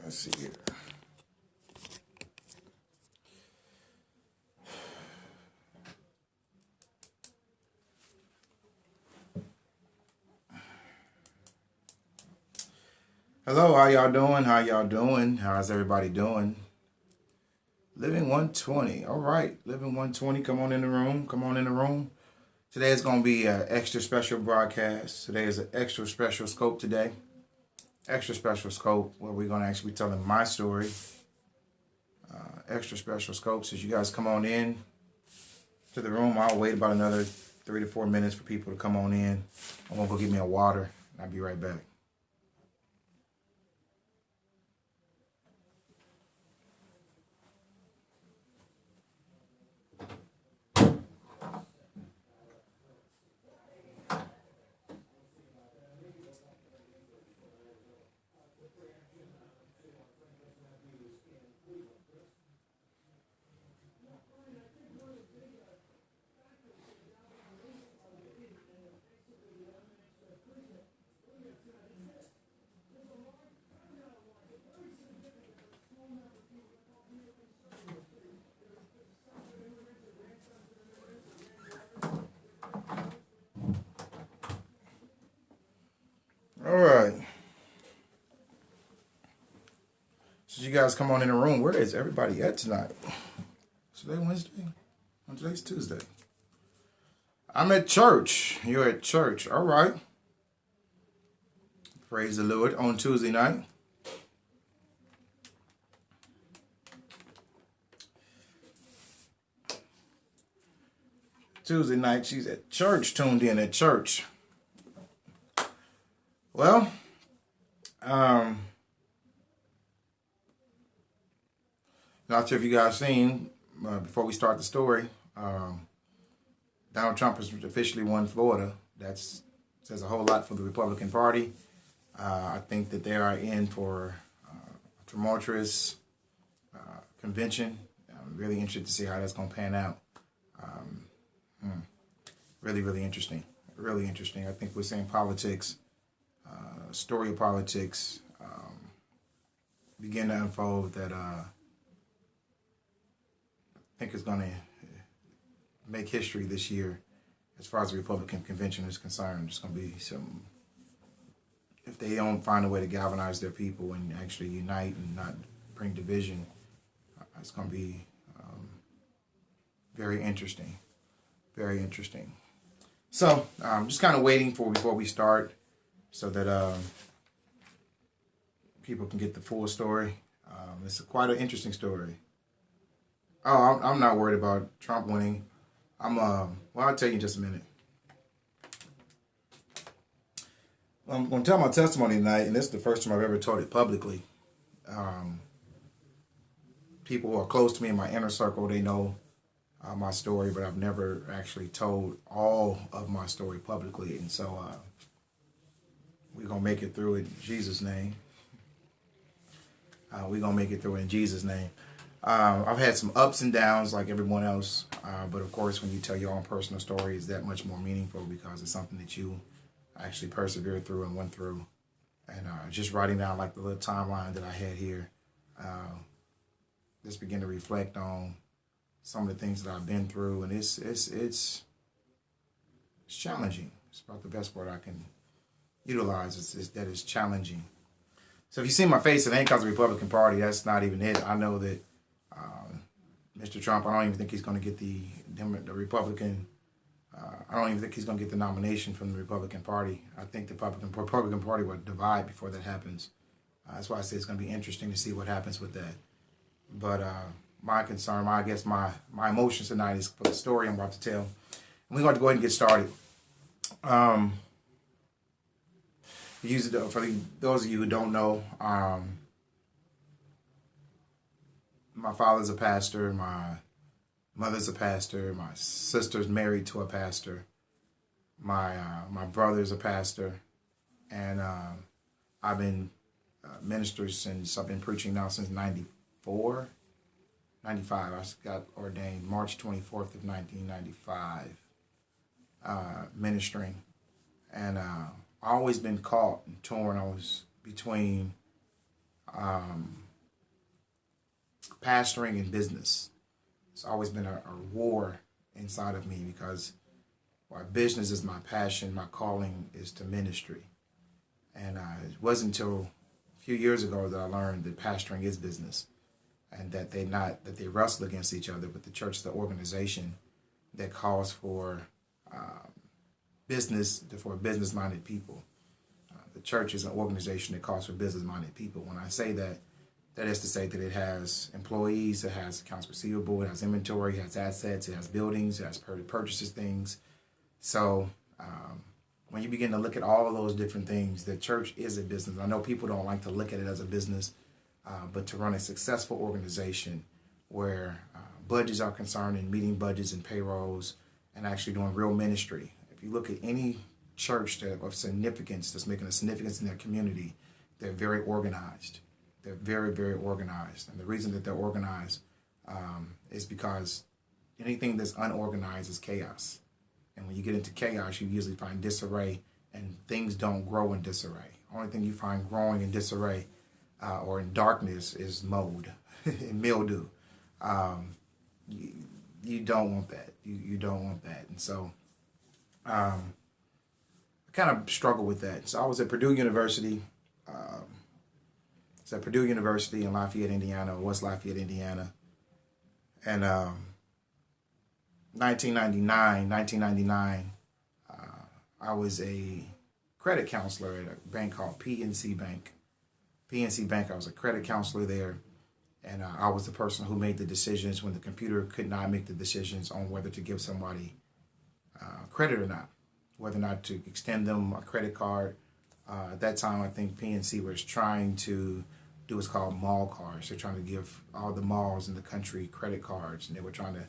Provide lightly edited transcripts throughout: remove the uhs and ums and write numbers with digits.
Let's see here. Hello, how y'all doing? How y'all doing? How's everybody doing? Living 120. All right, Living 120. Come on in the room. Come on in the room. Today is going to be an extra special broadcast. Today is an extra special scope today. Extra special scope where we're going to actually be telling my story. Extra special scopes as you guys come on in to the room. I'll wait about another 3 to 4 minutes for people to come on in. I'm going to go get me a water and I'll be right back. All right. So you guys come on in the room. Where is everybody at tonight? Today Wednesday? Today's Tuesday. I'm at church. You're at church. All right. Praise the Lord on Tuesday night. Tuesday night, she's at church, tuned in at church. Well, not sure if you guys seen, before we start the story, Donald Trump has officially won Florida. That says a whole lot for the Republican Party. I think that they are in for a tumultuous convention. I'm really interested to see how that's going to pan out. Really, really interesting. Really interesting. I think we're seeing politics, story of politics, begin to unfold that I think is going to make history this year as far as the Republican convention is concerned. There's going to be some, if they don't find a way to galvanize their people and actually unite and not bring division, it's going to be very interesting. Very interesting. So I'm just kind of waiting before we start so that people can get the full story. It's quite an interesting story. Oh, I'm not worried about Trump winning. Well, I'll tell you in just a minute. I'm going to tell my testimony tonight, and this is the first time I've ever told it publicly. People who are close to me in my inner circle, they know my story, but I've never actually told all of my story publicly. And so we're going to make it through in Jesus' name. We're going to make it through in Jesus' name. I've had some ups and downs like everyone else. But of course, when you tell your own personal story, it's that much more meaningful because it's something that you actually persevered through and went through. And just writing down like the little timeline that I had here, just begin to reflect on some of the things that I've been through, and it's challenging. It's about the best word I can utilize. Is that it's challenging. So if you see my face, it ain't because of the Republican Party. That's not even it. I know that Mr. Trump, I don't even think he's going to get the Republican. I don't even think he's going to get the nomination from the Republican Party. I think the Republican Party will divide before that happens. That's why I say it's going to be interesting to see what happens with that. But my concern, I guess my emotions tonight is for the story I'm about to tell. And we're going to go ahead and get started. For those of you who don't know, my father's a pastor, my mother's a pastor, my sister's married to a pastor, my brother's a pastor, and I've been minister since, I've been preaching now since 95. I got ordained March 24th of 1995, ministering. And I've always been caught and torn. I was between pastoring and business. It's always been a war inside of me because while business is my passion, my calling is to ministry. And it wasn't until a few years ago that I learned that pastoring is business, and that they wrestle against each other. But the church is the organization that calls for business-minded people. The church is an organization that calls for business-minded people. When I say that, that is to say that it has employees, it has accounts receivable, it has inventory, it has assets, it has buildings, it has purchases things. So when you begin to look at all of those different things, the church is a business. I know people don't like to look at it as a business, but to run a successful organization where budgets are concerned and meeting budgets and payrolls and actually doing real ministry. If you look at any church of significance that's making a significance in their community, they're very organized. They're very, very organized. And the reason that they're organized is because anything that's unorganized is chaos. And when you get into chaos, you usually find disarray, and things don't grow in disarray. Only thing you find growing in disarray or in darkness is mold and mildew. You don't want that. You don't want that. And so I kind of struggle with that. So I was at Purdue University. It's at Purdue University in Lafayette, Indiana, or West Lafayette, Indiana. And 1999, I was a credit counselor at a bank called PNC Bank. PNC Bank, I was a credit counselor there. And I was the person who made the decisions when the computer could not make the decisions on whether to give somebody credit or not, whether or not to extend them a credit card. At that time, I think PNC was trying to do what's called mall cards. They're trying to give all the malls in the country credit cards, and they were trying to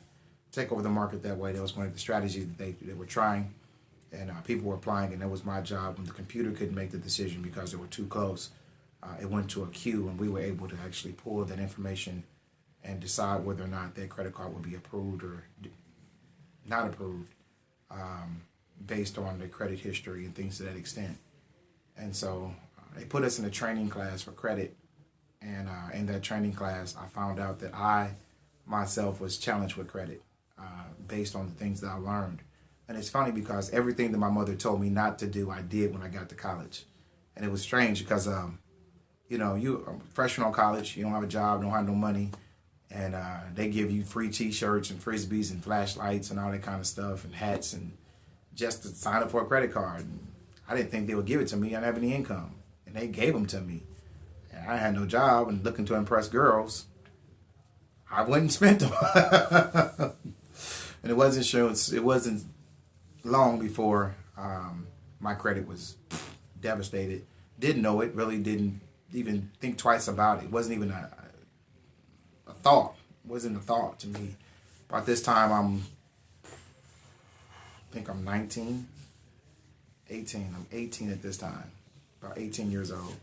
take over the market that way. That was one of the strategies that they were trying, and people were applying, and that was my job. When the computer couldn't make the decision because they were too close, it went to a queue, and we were able to actually pull that information and decide whether or not that credit card would be approved or not approved based on the credit history and things to that extent. And so they put us in a training class for credit, and in that training class, I found out that I myself was challenged with credit based on the things that I learned. And it's funny because everything that my mother told me not to do, I did when I got to college. And it was strange because you're a freshman on college, you don't have a job, don't have no money, and they give you free T-shirts and Frisbees and flashlights and all that kind of stuff and hats and just to sign up for a credit card. And I didn't think they would give it to me. I didn't have any income, and they gave them to me. And I had no job and looking to impress girls, I went and spent them. And it wasn't long before my credit was devastated. Didn't know it, really didn't even think twice about it. It wasn't even a thought. It wasn't a thought to me. By this time, I'm 19, 18. I'm 18 at this time, about 18 years old.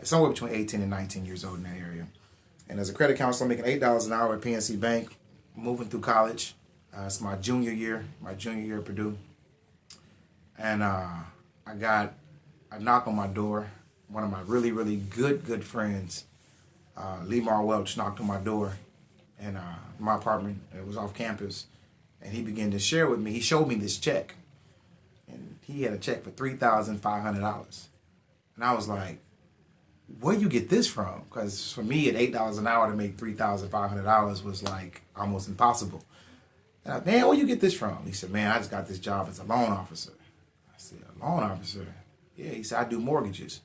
Somewhere between 18 and 19 years old in that area. And as a credit counselor, I'm making $8 an hour at PNC Bank, moving through college. It's my junior year at Purdue. And I got a knock on my door. One of my really, really good friends, Lemar Welch, knocked on my door in my apartment. It was off campus. And he began to share with me. He showed me this check. And he had a check for $3,500. And I was like, where you get this from? Because for me, at $8 an hour to make $3,500 was like almost impossible. And I, man, where you get this from? He said, man, I just got this job as a loan officer. I said, a loan officer? Yeah, he said, I do mortgages.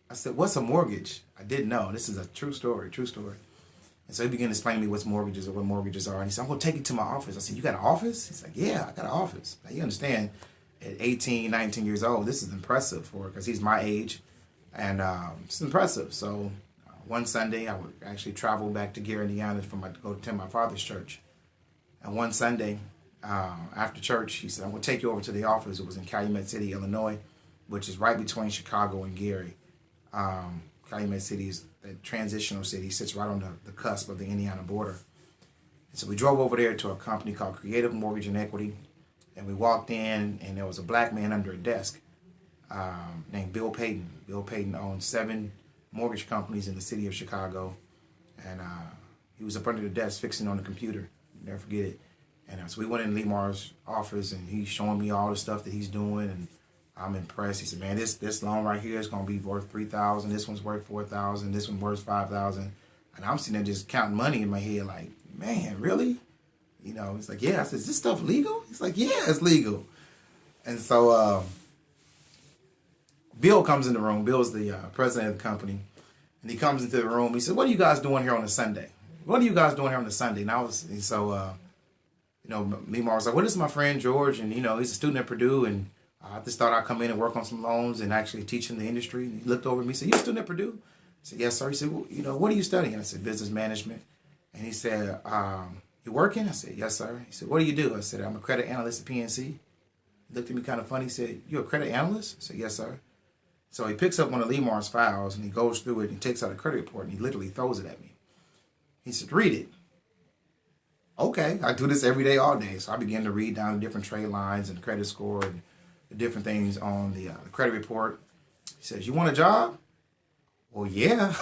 I said, what's a mortgage? I didn't know. This is a true story. And so he began to explain to me what mortgages are. And he said, I'm going to take you to my office. I said, you got an office? He's like, yeah, I got an office. Now, you understand, at 18, 19 years old, this is impressive because he's my age. And it's impressive. So one Sunday, I would actually travel back to Gary, Indiana to go attend my father's church. And one Sunday, after church, he said, I'm going to take you over to the office. It was in Calumet City, Illinois, which is right between Chicago and Gary. Calumet City is the transitional city, sits right on the cusp of the Indiana border. And so we drove over there to a company called Creative Mortgage and Equity. And we walked in, and there was a black man under a desk named Bill Payton. Bill Payton owned 7 mortgage companies in the city of Chicago. And he was up under the desk fixing on the computer. Never forget it. And so we went in Lemar's office, and he's showing me all the stuff that he's doing, and I'm impressed. He said, man, this loan right here is going to be worth $3,000. This one's worth $4,000. This one's worth $5,000. And I'm sitting there just counting money in my head like, man, really? You know, he's like, yeah. I said, is this stuff legal? He's like, yeah, it's legal. And so Bill comes in the room. Bill's the president of the company. And he comes into the room. He said, what are you guys doing here on a Sunday? What are you guys doing here on a Sunday? And Lemar was like, well, this is my friend George. And, you know, he's a student at Purdue. And I just thought I'd come in and work on some loans and actually teach him the industry. And he looked over at me and said, you a student at Purdue? I said, yes, sir. He said, well, you know, what are you studying? I said, business management. And he said, you working? I said, yes, sir. He said, what do you do? I said, I'm a credit analyst at PNC. He looked at me kind of funny. He said, you're a credit analyst? I said, yes, sir. So he picks up one of Lemar's files and he goes through it and takes out a credit report and he literally throws it at me. He said, read it. Okay, I do this every day, all day. So I began to read down the different trade lines and the credit score and the different things on the credit report. He says, you want a job? Well, yeah.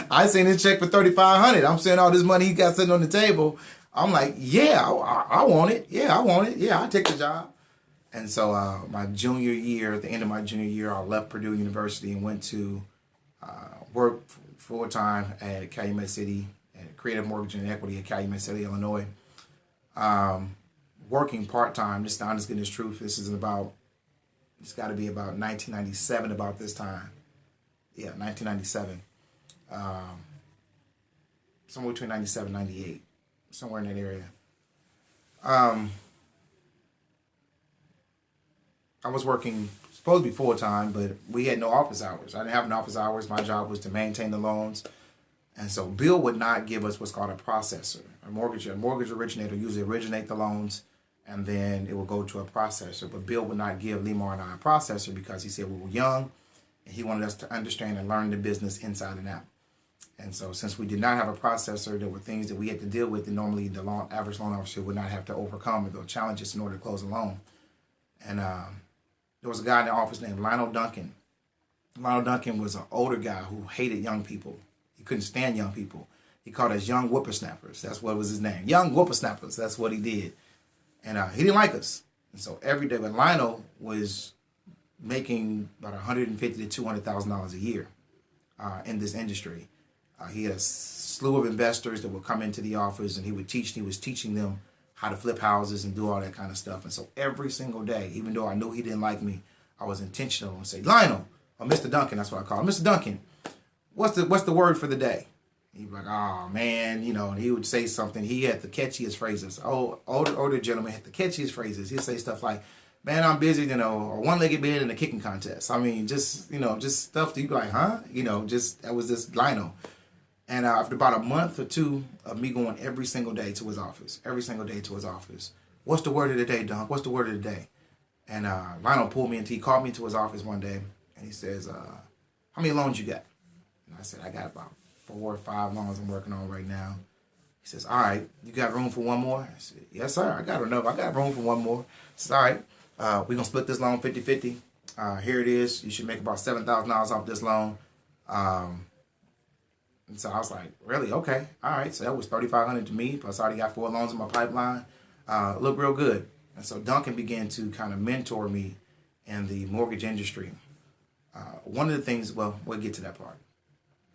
I seen his check for $3,500. I'm saying all this money he got sitting on the table. I'm like, yeah, I want it. Yeah, I want it. Yeah, I'll take the job. And so my junior year, at the end of my junior year, I left Purdue University and went to work full-time at Calumet City, at Creative Mortgage and Equity at Calumet City, Illinois. Working part-time, just to honest goodness truth, it's got to be about 1997, about this time. Yeah, 1997. Somewhere between 97 and 98, somewhere in that area. I was working, supposed to be full-time, but we had no office hours. I didn't have an office hours. My job was to maintain the loans. And so Bill would not give us what's called a processor. A mortgage originator usually originate the loans, and then it will go to a processor. But Bill would not give Lemar and I a processor because he said we were young, and he wanted us to understand and learn the business inside and out. And so since we did not have a processor, there were things that we had to deal with that normally the average loan officer would not have to overcome, or those challenges in order to close a loan. And there was a guy in the office named Lionel Duncan. Lionel Duncan was an older guy who hated young people. He couldn't stand young people. He called us young whippersnappers. That's what was his name. Young whippersnappers. That's what he did. And he didn't like us. And so every day, but Lionel was making about $150,000 to $200,000 a year in this industry. He had a slew of investors that would come into the office, and he was teaching them how to flip houses and do all that kind of stuff. And so every single day, even though I knew he didn't like me, I was intentional and say, Lionel, or Mr. Duncan, that's what I call him. Mr. Duncan, what's the word for the day? He'd be like, oh, man, you know, and he would say something. He had the catchiest phrases. Older gentleman had the catchiest phrases. He'd say stuff like, man, I'm busy, you know, or one-legged bed in a kicking contest. I mean, just stuff that you'd be like, huh? You know, that was this Lionel. And after about a month or two of me going every single day to his office, what's the word of the day, Dunk? What's the word of the day? And Lionel he called me into his office one day, and he says, how many loans you got? And I said, I got about 4 or 5 loans I'm working on right now. He says, all right, you got room for one more? I said, yes, sir, I got enough. I got room for one more. He says, all right, we're going to split this loan 50-50. Here it is. You should make about $7,000 off this loan. And so I was like, really? Okay. All right. So that was $3,500 to me. Plus I already got 4 loans in my pipeline. Looked real good. And so Duncan began to kind of mentor me in the mortgage industry. One of the things, well, we'll get to that part.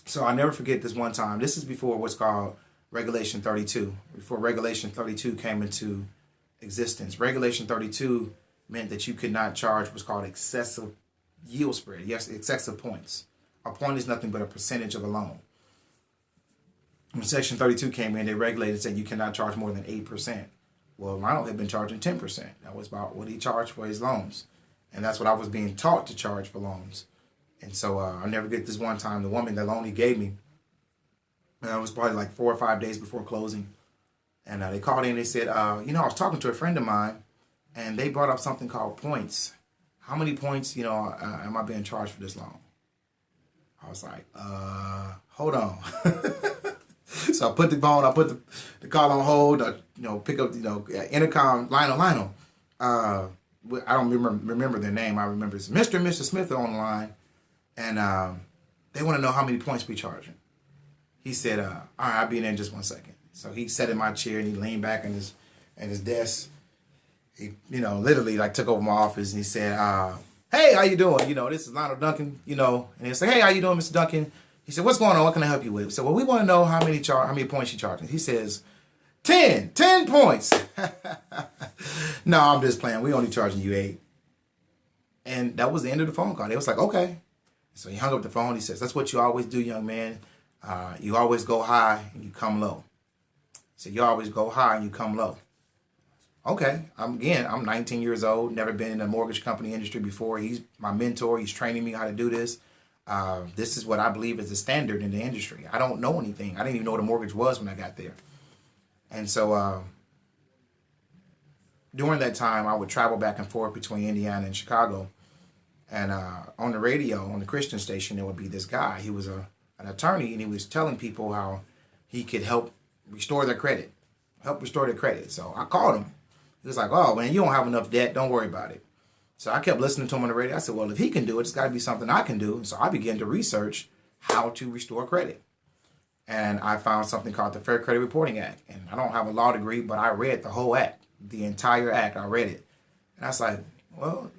So I'll never forget this one time. This is before what's called Regulation 32. Before Regulation 32 came into existence. Regulation 32 meant that you could not charge what's called excessive yield spread. Yes, excessive points. A point is nothing but a percentage of a loan. When Section 32 came in, they regulated, said you cannot charge more than 8%. Well, Lionel had been charging 10%. That was about what he charged for his loans. And that's what I was being taught to charge for loans. And so I'll never get this one time, the woman, the loan he gave me, it was probably like 4 or 5 days before closing. And they called in and they said, I was talking to a friend of mine, and they brought up something called points. How many points, am I being charged for this loan? I was like, hold on. So I put the call on hold, pick up, intercom, Lionel. I don't remember their name. I remember it's Mr. and Mrs. Smith are on the line. And they want to know how many points we charging. He said, all right, I'll be in there in just 1 second. So he sat in my chair and he leaned back in his desk. He, literally like took over my office and he said, hey, how you doing? This is Lionel Duncan, and he said, hey, how you doing, Mr. Duncan? He said, what's going on? What can I help you with? So, well, we want to know how many points you charging. He says, 10 points. No, I'm just playing. We only charging you 8. And that was the end of the phone call. They was like, okay. So he hung up the phone. He says, that's what you always do, young man. You always go high and you come low. So you always go high and you come low. Okay. I'm 19 years old. Never been in the mortgage company industry before. He's my mentor. He's training me how to do this. This is what I believe is the standard in the industry. I don't know anything. I didn't even know what a mortgage was when I got there. And so during that time, I would travel back and forth between Indiana and Chicago. And on the radio, on the Christian station, there would be this guy. He was an attorney, and he was telling people how he could help restore their credit. So I called him. He was like, oh, man, you don't have enough debt. Don't worry about it. So I kept listening to him on the radio. I said, well, if he can do it, it's got to be something I can do. And so I began to research how to restore credit. And I found something called the Fair Credit Reporting Act. And I don't have a law degree, but I read the whole act, the entire act. I read it. And I was like, well,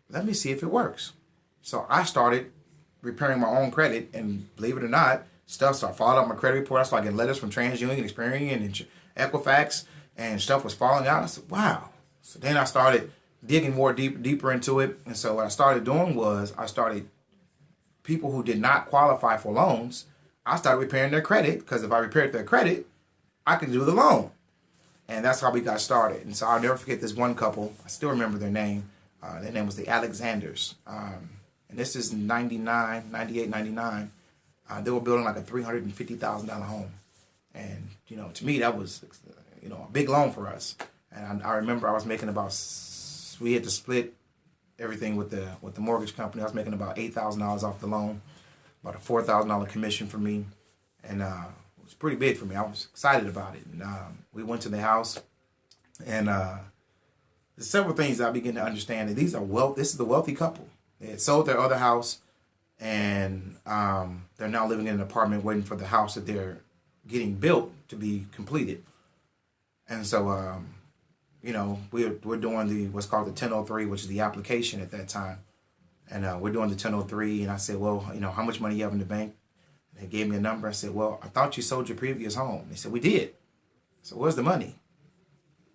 let me see if it works. So I started repairing my own credit, and believe it or not, stuff started falling out my credit report. I started getting letters from TransUnion, Experian, and Equifax, and stuff was falling out. I said, wow. So then I started digging more deeper into it. And so what I started doing was people who did not qualify for loans, I started repairing their credit, because if I repaired their credit, I could do the loan. And that's how we got started. And so I'll never forget this one couple. I still remember their name. Their name was the Alexanders. And this is 98, 99. They were building like a $350,000 home. And, to me, that was, a big loan for us. And I remember I was making we had to split everything with the mortgage company. I was making about $8,000 off the loan, about a $4,000 commission for me. And it was pretty big for me. I was excited about it. And we went to the house, and there's several things I began to understand. That this is the wealthy couple. They had sold their other house, and they're now living in an apartment waiting for the house that they're getting built to be completed. And so, we're doing what's called the 1003, which is the application at that time. And we're doing the 1003, and I said, well, how much money you have in the bank? And they gave me a number. I said, well, I thought you sold your previous home. They said, we did. So where's the money?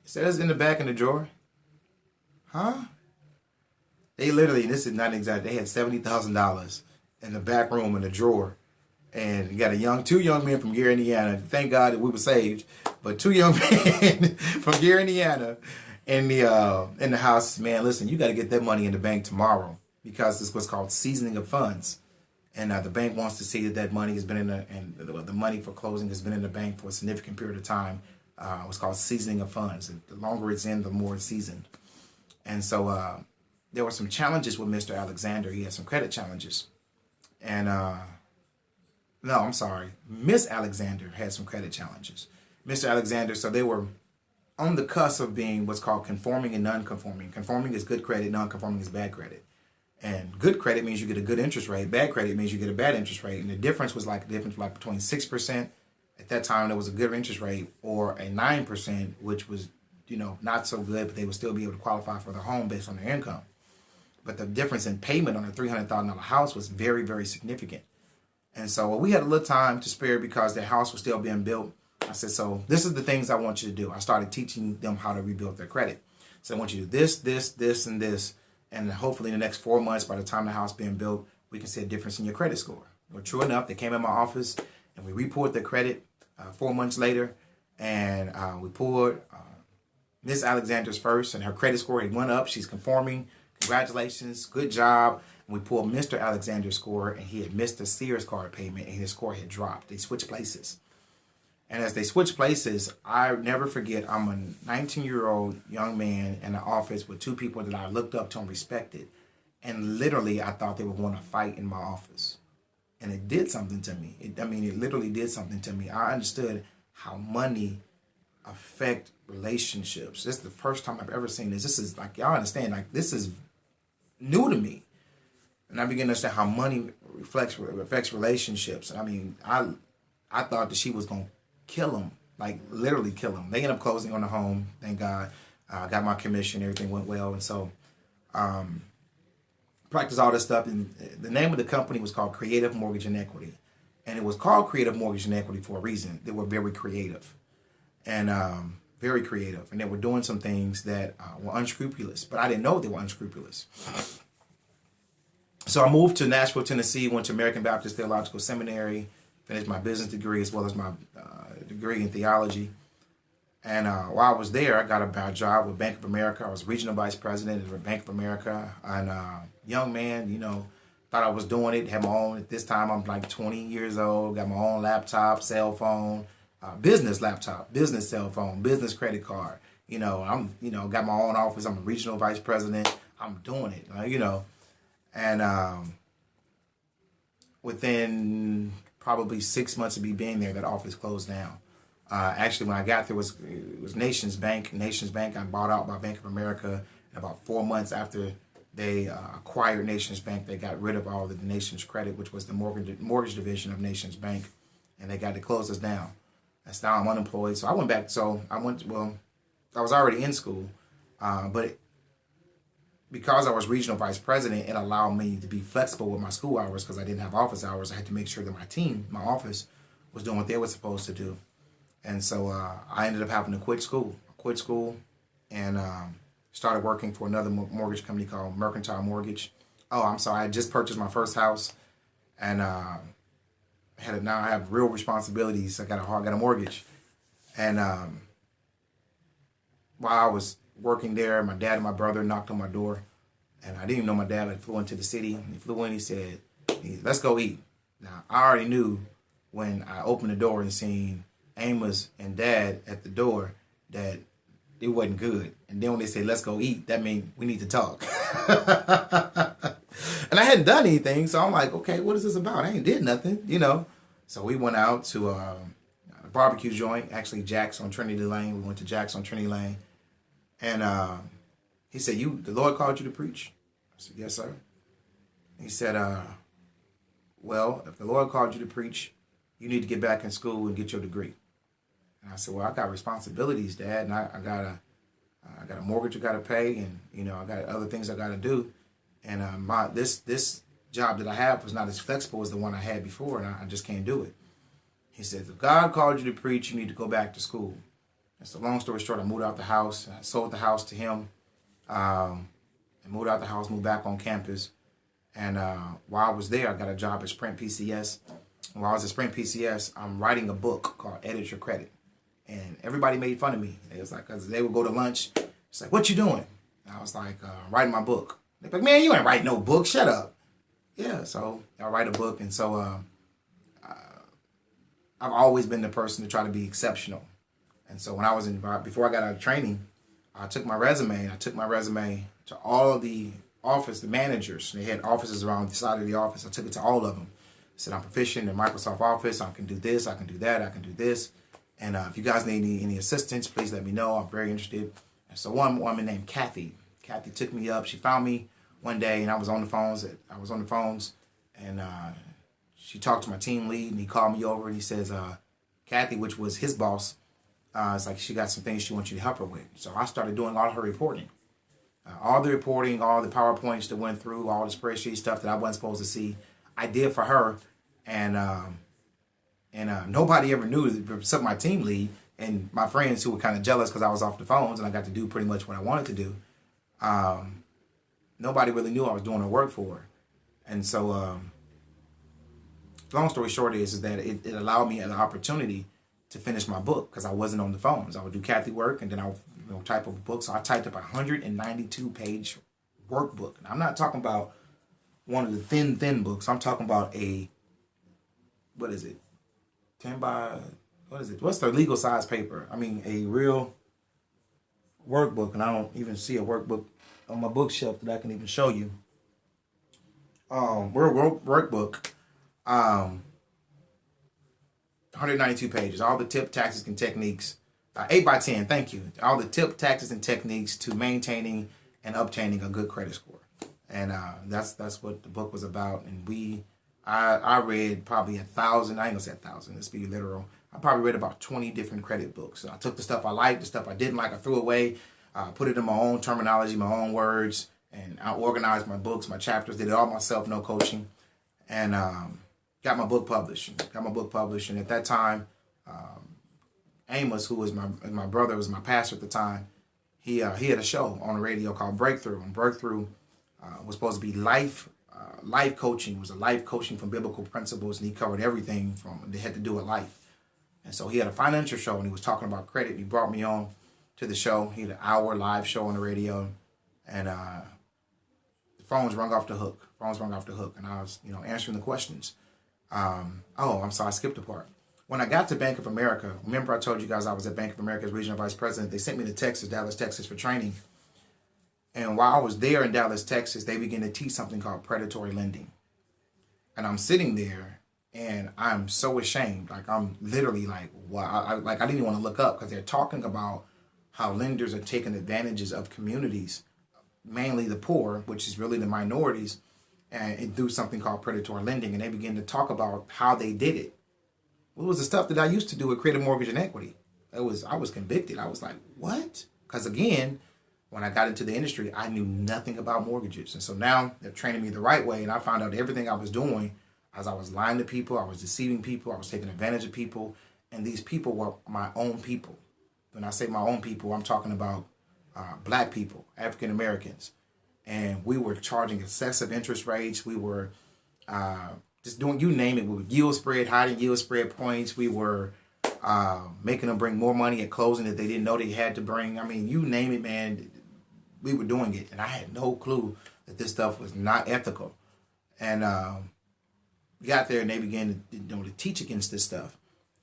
He said, it's in the back in the drawer. Huh? They literally, this is not exact, they had $70,000 in the back room in the drawer. And you got two young men from Gary, Indiana. Thank God that we were saved. But 2 young men from Gary, Indiana in the house. Man, listen, you got to get that money in the bank tomorrow, because this was called seasoning of funds. And the bank wants to see that money has been the money for closing has been in the bank for a significant period of time. What's called seasoning of funds. The longer it's in, the more it's seasoned. And so there were some challenges with Mr. Alexander. He had some credit challenges. And no, I'm sorry. Miss Alexander had some credit challenges. Mr. Alexander, so they were on the cusp of being what's called conforming and non-conforming. Conforming is good credit, non-conforming is bad credit. And good credit means you get a good interest rate. Bad credit means you get a bad interest rate. And the difference was between 6%. At that time, there was a good interest rate, or a 9%, which was, not so good, but they would still be able to qualify for the home based on their income. But the difference in payment on a $300,000 house was very, very significant. And so we had a little time to spare because their house was still being built. I said, so this is the things I want you to do. I started teaching them how to rebuild their credit. So I want you to do this, this, this, and this. And hopefully in the next 4 months, by the time the house being built, we can see a difference in your credit score. Well, true enough, they came in my office and we reported their credit 4 months later. And we pulled Miss Alexander's first, and her credit score had went up. She's conforming. Congratulations. Good job. And we pulled Mr. Alexander's score, and he had missed a Sears card payment, and his score had dropped. They switched places. And as they switched places, I never forget, I'm a 19-year-old young man in the office with 2 people that I looked up to and respected. And literally, I thought they were going to fight in my office. And it did something to me. It literally did something to me. I understood how money affect relationships. This is the first time I've ever seen this. This is like, y'all understand, like, this is new to me. And I began to understand how money affects relationships. I mean, I thought that she was going to kill him, like literally kill him. They ended up closing on the home, thank God. Got my commission, everything went well. And so practiced all this stuff. And the name of the company was called Creative Mortgage and Equity. And it was called Creative Mortgage and Equity for a reason. They were very creative. And very creative. And they were doing some things that were unscrupulous. But I didn't know they were unscrupulous. So I moved to Nashville, Tennessee, went to American Baptist Theological Seminary, finished my business degree as well as my degree in theology. And while I was there, I got a job with Bank of America. I was regional vice president at Bank of America. And young man, you know, thought I was doing it, had my own. At this time, I'm like 20 years old, got my own laptop, cell phone, business laptop, business cell phone, business credit card. You know, got my own office. I'm a regional vice president. I'm doing it, you know. And within probably 6 months of me being there, that office closed down. Actually, when I got there, it was Nations Bank. Nations Bank got bought out by Bank of America. And about 4 months after they acquired Nations Bank, they got rid of all of the Nations Credit, which was the mortgage division of Nations Bank, and they got to close us down. That's now I'm unemployed. So I went back. I was already in school, but because I was regional vice president, it allowed me to be flexible with my school hours because I didn't have office hours. I had to make sure that my team, my office, was doing what they were supposed to do. And so I ended up having to quit school. And started working for another mortgage company called Mercantile Mortgage. Oh, I'm sorry. I just purchased my first house, and now I have real responsibilities. I got a mortgage, and while I was working there, my dad and my brother knocked on my door, and I didn't even know my dad had flew into the city. He flew in. He said, "Let's go eat." Now I already knew when I opened the door and seen Amos and Dad at the door that it wasn't good. And then when they say, "Let's go eat," that means we need to talk. And I hadn't done anything, so I'm like, okay, what is this about? I ain't did nothing, you know. So we went out to a barbecue joint, actually Jack's on Trinity Lane. We went to Jack's on Trinity Lane. And he said, the Lord called you to preach? I said, yes, sir. He said, well, if the Lord called you to preach, you need to get back in school and get your degree. And I said, well, I got responsibilities, Dad, and I got a mortgage I got to pay, and you know I got other things I got to do, and this job that I have was not as flexible as the one I had before, and I just can't do it. He said, if God called you to preach, you need to go back to school. And so, long story short, I moved out the house. I sold the house to him, and moved out the house, moved back on campus, and while I was there, I got a job at Sprint PCS. While I was at Sprint PCS, I'm writing a book called Edit Your Credit. And everybody made fun of me. It was like, cause they would go to lunch. It's like, what you doing? And I was like, writing my book. They're like, man, you ain't writing no book. Shut up. Yeah, so I write a book. And so I've always been the person to try to be exceptional. And so when I was before I got out of training, I took my resume to all of the the managers. They had offices around the side of the office. I took it to all of them. I said, I'm proficient in Microsoft Office. I can do this. I can do that. I can do this. And if you guys need any assistance, please let me know. I'm very interested. And so one woman named Kathy took me up. She found me one day, and I was on the phones. And she talked to my team lead, and he called me over, and he says, Kathy, which was his boss, it's like she got some things she wants you to help her with. So I started doing all her reporting. All the PowerPoints that went through, all the spreadsheet stuff that I wasn't supposed to see, I did for her. And nobody ever knew except my team lead and my friends who were kind of jealous because I was off the phones and I got to do pretty much what I wanted to do. Nobody really knew I was doing her work for her. And so, long story short is that it allowed me an opportunity to finish my book because I wasn't on the phones. I would do Kathy work and then I would type up a book. So I typed up a 192-page workbook. And I'm not talking about one of the thin books. I'm talking about what is it? 10 by, what is it? What's the legal size paper? I mean, a real workbook, and I don't even see a workbook on my bookshelf that I can even show you. Workbook, 192 pages, all the tip, tactics, and techniques, 8 by 10, thank you. All the tip, tactics, and techniques to maintaining and obtaining a good credit score. And that's what the book was about. And I read probably 1,000. I ain't gonna say 1,000. Let's be literal. I probably read about 20 different credit books. So I took the stuff I liked, the stuff I didn't like, I threw away, put it in my own terminology, my own words, and I organized my books, my chapters, did it all myself, no coaching, and got my book published. And at that time, Amos, who was my brother, was my pastor at the time. He had a show on the radio called Breakthrough, and Breakthrough was supposed to be life coaching. It was a life coaching from biblical principles, and he covered everything from that had to do with life. And so he had a financial show, and he was talking about credit. He brought me on to the show. He had an hour live show on the radio, and the phones rung off the hook. And I was, answering the questions. I'm sorry, I skipped a part. When I got to Bank of America, remember I told you guys I was at Bank of America as regional vice president. They sent me to Dallas, Texas for training. And while I was there in Dallas, Texas, they began to teach something called predatory lending. And I'm sitting there, and I'm so ashamed. Like, I'm literally like, wow. I didn't even want to look up, because they're talking about how lenders are taking advantages of communities, mainly the poor, which is really the minorities, and do something called predatory lending. And they begin to talk about how they did it. Well, it was the stuff that I used to do with Credit Mortgage and Equity. I was convicted. I was like, what? Because again, when I got into the industry, I knew nothing about mortgages. And so now they're training me the right way. And I found out everything I was doing as I was lying to people, I was deceiving people, I was taking advantage of people. And these people were my own people. When I say my own people, I'm talking about black people, African Americans. And we were charging excessive interest rates. We were just doing, you name it. We were yield spread, hiding yield spread points. We were making them bring more money at closing that they didn't know they had to bring. I mean, you name it, man. We were doing it. And I had no clue that this stuff was not ethical. And we got there and they began to teach against this stuff.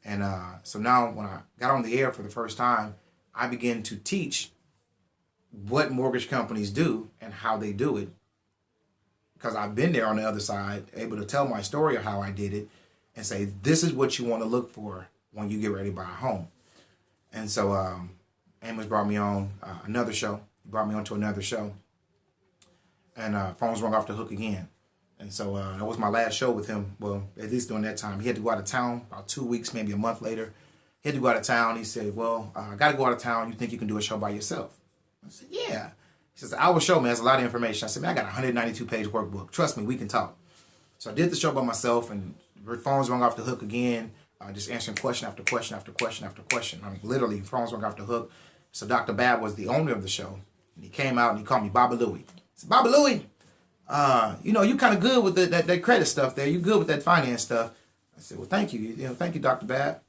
And so now when I got on the air for the first time, I began to teach what mortgage companies do and how they do it. Because I've been there on the other side, able to tell my story of how I did it and say, this is what you want to look for when you get ready to buy a home. And so Amos brought me on another show. He brought me on to another show. And phones rung off the hook again. And so that was my last show with him. Well, at least during that time. He had to go out of town about 2 weeks, maybe a month later. He had to go out of town. He said, well, I got to go out of town. You think you can do a show by yourself? I said, yeah. He says, our show, man, has a lot of information. I said, man, I got a 192-page workbook. Trust me, we can talk. So I did the show by myself, and phones rung off the hook again, just answering question after question after question after question. I mean, literally, phones rung off the hook. So Dr. Bab was the owner of the show, and he came out and he called me Baba Louie. He said, Baba Louie, you kind of good with that credit stuff there. You good with that finance stuff. I said, well, thank you. Thank you, Dr. Bab.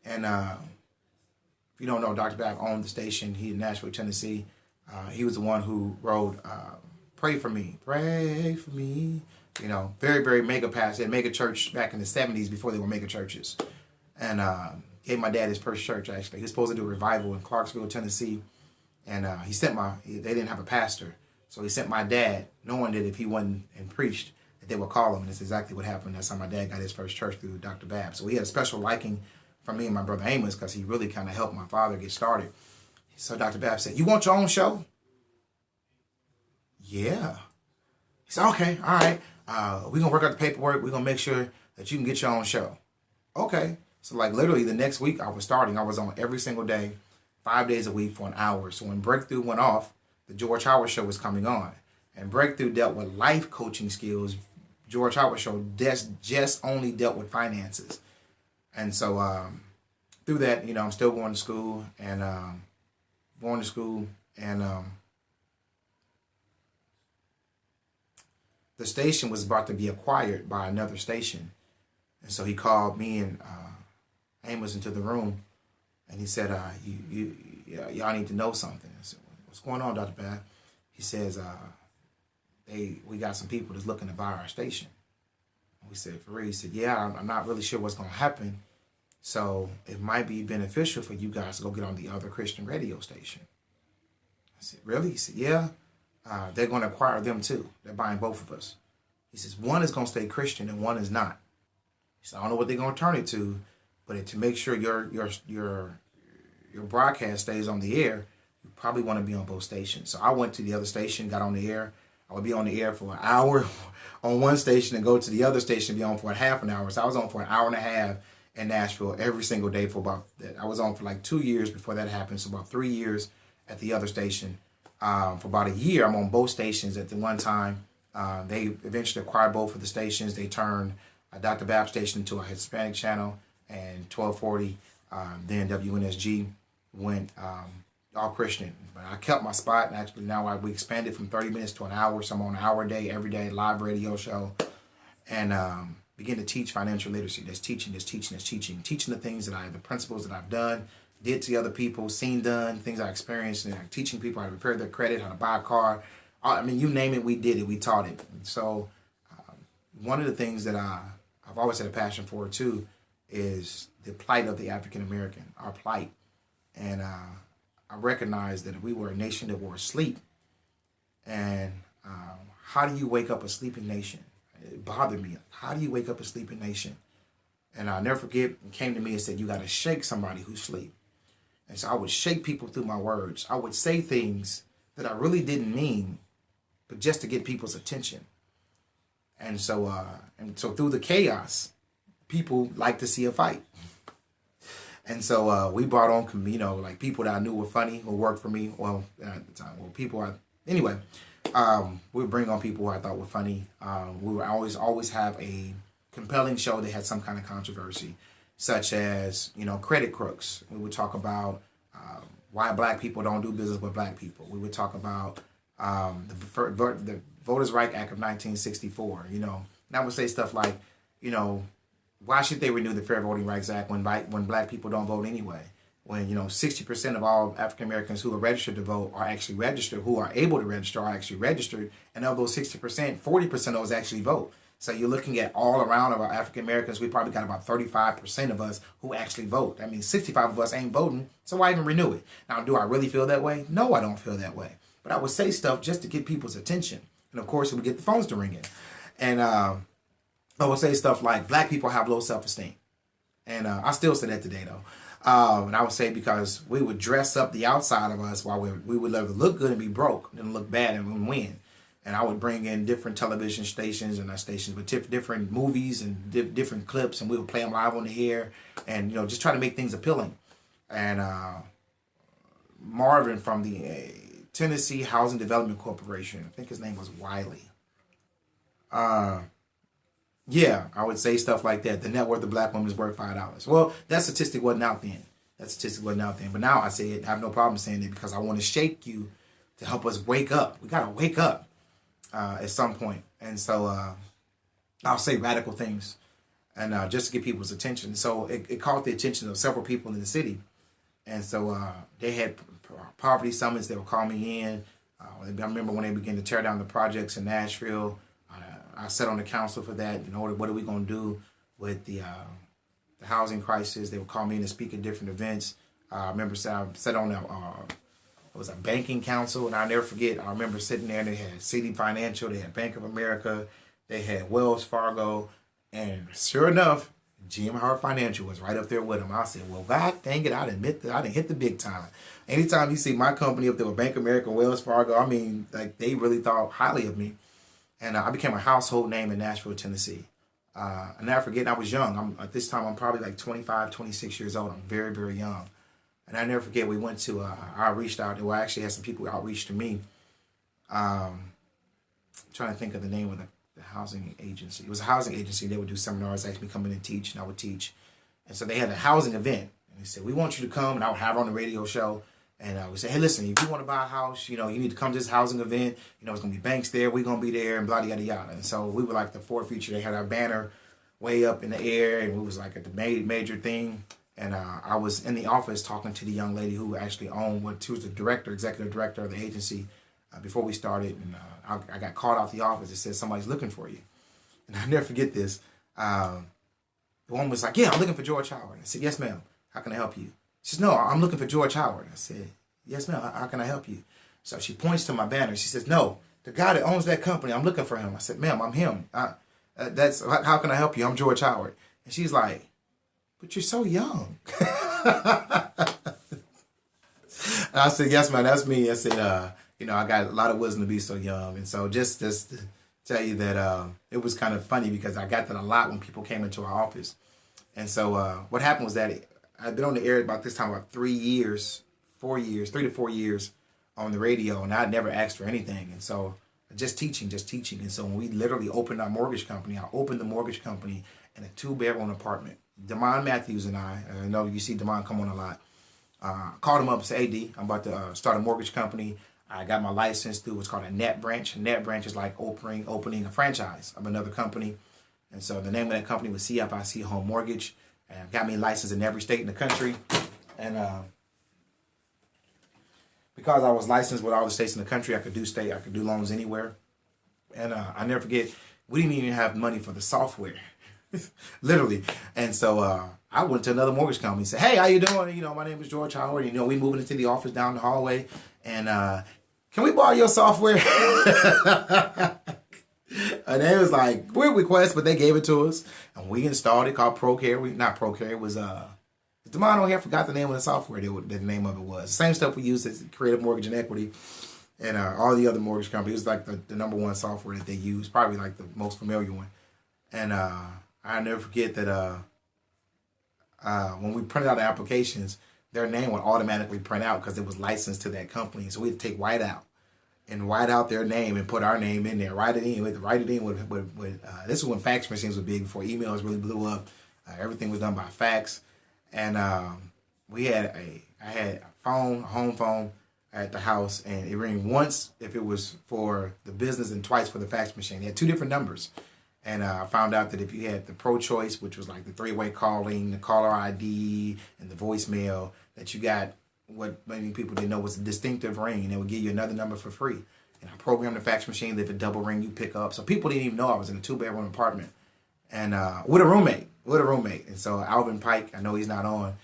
And if you don't know, Dr. Bab owned the station. He in Nashville, Tennessee. He was the one who wrote Pray For Me. Pray for me. Very, very mega pastor. They had mega church back in the 70s before they were mega churches. And gave my dad his first church, actually. He was supposed to do a revival in Clarksville, Tennessee. And they didn't have a pastor. So he sent my dad, knowing that if he wasn't and preached, that they would call him. And that's exactly what happened. That's how my dad got his first church, through Dr. Bab. So he had a special liking for me and my brother Amos, because he really kind of helped my father get started. So Dr. Bab said, you want your own show? Yeah. He said, okay, all right. We're going to work out the paperwork. We're going to make sure that you can get your own show. Okay. So like literally the next week I was on every single day, 5 days a week for an hour. So when Breakthrough went off, the George Howard Show was coming on. And Breakthrough dealt with life coaching skills. George Howard Show just only dealt with finances. And so through that, I'm still going to school and the station was about to be acquired by another station. And so he called me and Amos into the room, and he said, y'all need to know something. I said, what's going on, Dr. Bab? He says, we got some people that's looking to buy our station. We said, for real? He said, yeah, I'm not really sure what's going to happen. So it might be beneficial for you guys to go get on the other Christian radio station. I said, really? He said, yeah. They're going to acquire them too. They're buying both of us. He says, one is going to stay Christian and one is not. He said, I don't know what they're going to turn it to, but to make sure your broadcast stays on the air, you probably want to be on both stations. So I went to the other station, got on the air. I would be on the air for an hour on one station and go to the other station and be on for a half an hour. So I was on for an hour and a half in Nashville every single day for about that. I was on for like 2 years before that happened. So about 3 years at the other station. For about a year, I'm on both stations at the one time. They eventually acquired both of the stations. They turned Dr. Bab station into a Hispanic channel, and 1240, then WNSG went all Christian. But I kept my spot, and actually now we expanded from 30 minutes to an hour. So I'm on an hour a day, every day, live radio show, and begin to teach financial literacy. There's teaching the things the principles that I've done, did to other people, seen done, things I experienced, and teaching people how to repair their credit, how to buy a car. I mean, you name it, we did it, we taught it. And so one of the things that I've always had a passion for too is the plight of the African American, our plight. And I recognized that we were a nation that were asleep. And how do you wake up a sleeping nation? It bothered me. How do you wake up a sleeping nation? And I'll never forget, it came to me and said, you got to shake somebody who's asleep. And so I would shake people through my words. I would say things that I really didn't mean, but just to get people's attention. And so through the chaos, people like to see a fight. And so we brought on, like people that I knew were funny, who worked for me. Well, at the time, we would bring on people who I thought were funny. We would always have a compelling show that had some kind of controversy, such as, credit crooks. We would talk about why black people don't do business with black people. We would talk about the Voters' Right Act of 1964, And I would say stuff like, why should they renew the Fair Voting Rights Act when black people don't vote anyway? When, 60% of all African Americans who are registered to vote are actually registered, who are able to register are actually registered. And of those 60%, 40% of those actually vote. So you're looking at all around of our African Americans, we probably got about 35% of us who actually vote. I mean, 65 of us ain't voting, so why even renew it? Now, do I really feel that way? No, I don't feel that way. But I would say stuff just to get people's attention. And of course, it would get the phones to ringing. And I would say stuff like, black people have low self-esteem. And I still say that today, though. And I would say because we would dress up the outside of us while we would love to look good and be broke, and look bad and win. And I would bring in different television stations and not stations, but different movies and different clips, and we would play them live on the air, and just try to make things appealing. And Marvin from the Tennessee Housing Development Corporation, I think his name was Wiley. Yeah, I would say stuff like that. The net worth of black women is worth $5. Well, that statistic wasn't out then. But now I say it. I have no problem saying it because I want to shake you to help us wake up. We got to wake up at some point. And so I'll say radical things and just to get people's attention. So it caught the attention of several people in the city. And so they had poverty summits. They would call me in. I remember when they began to tear down the projects in Nashville. I sat on the council for that. What are we going to do with the housing crisis? They would call me in to speak at different events. I remember I sat on it was a banking council, and I'll never forget. I remember sitting there, and they had Citi Financial, they had Bank of America, they had Wells Fargo, and sure enough, GM Hart Financial was right up there with them. I said, well, God dang it, I didn't hit the big time. Anytime you see my company up there with Bank of America, Wells Fargo, I mean, like they really thought highly of me. And I became a household name in Nashville, Tennessee. And I forget, I was young. At this time, I'm probably like 25, 26 years old. I'm very, very young. And I never forget, we went to, I reached out. Well, I actually had some people outreach to me. I'm trying to think of the name of the housing agency. It was a housing agency. They would do seminars, ask me to come in and teach, and I would teach. And so they had a housing event. And they said, we want you to come. And I would have her on the radio show. And we say, hey, listen, if you want to buy a house, you need to come to this housing event. It's going to be banks there. We're going to be there and blah, yada, yada. And so we were like the Ford feature. They had our banner way up in the air. And we was like at the major thing. And I was in the office talking to the young lady who actually she was the executive director of the agency before we started. And I got called out the office. It said, somebody's looking for you. And I'll never forget this. The woman was like, yeah, I'm looking for George Howard. I said, yes, ma'am. How can I help you? She says, no, I'm looking for George Howard. I said, yes, ma'am. How can I help you? So she points to my banner. She says, no, the guy that owns that company, I'm looking for him. I said, ma'am, I'm him. How can I help you? I'm George Howard. And she's like, but you're so young. And I said, yes, ma'am, that's me. I said, I got a lot of wisdom to be so young. And so just to tell you that it was kind of funny because I got that a lot when people came into our office. And so what happened was that I'd been on the air about this time, about 3 to 4 years on the radio, and I'd never asked for anything. And so just teaching. And so when we literally opened our mortgage company, I opened the mortgage company in a 2-bedroom apartment. Demond Matthews and I know you see Demond come on a lot, called him up and said, "Hey, D, I'm about to start a mortgage company. I got my license through what's called a net branch. A net branch is like opening a franchise of another company. And so the name of that company was CFIC Home Mortgage, and got me licensed in every state in the country. And because I was licensed with all the states in the country, I could do loans anywhere. And I never forget, we didn't even have money for the software, literally. And so I went to another mortgage company and said, "Hey, how you doing? My name is George Howard. We moving into the office down the hallway, and can we borrow your software?" And they was like, weird request, but they gave it to us, and we installed it, called ProCare. Not ProCare, it was Demond on here forgot the name of the software. The name of it was the same stuff we used to create mortgage and equity, and all the other mortgage companies. It was like the number one software that they use, probably like the most familiar one. And I'll never forget that when we printed out the applications, their name would automatically print out because it was licensed to that company. So we had to take whiteout and write out their name and put our name in there. Write it in with this is when fax machines were big, before emails really blew up. Everything was done by fax. And I had a home phone at the house, and it rang once if it was for the business and twice for the fax machine. They had 2 different numbers. And I found out that if you had the Pro Choice, which was like the 3-way calling, the caller ID, and the voicemail, that you got what many people didn't know was a distinctive ring, and they would give you another number for free. And I programmed the fax machine that if it double ring, you pick up. So people didn't even know I was in a 2-bedroom apartment, and with a roommate. And so Alvin Pike, I know he's not on.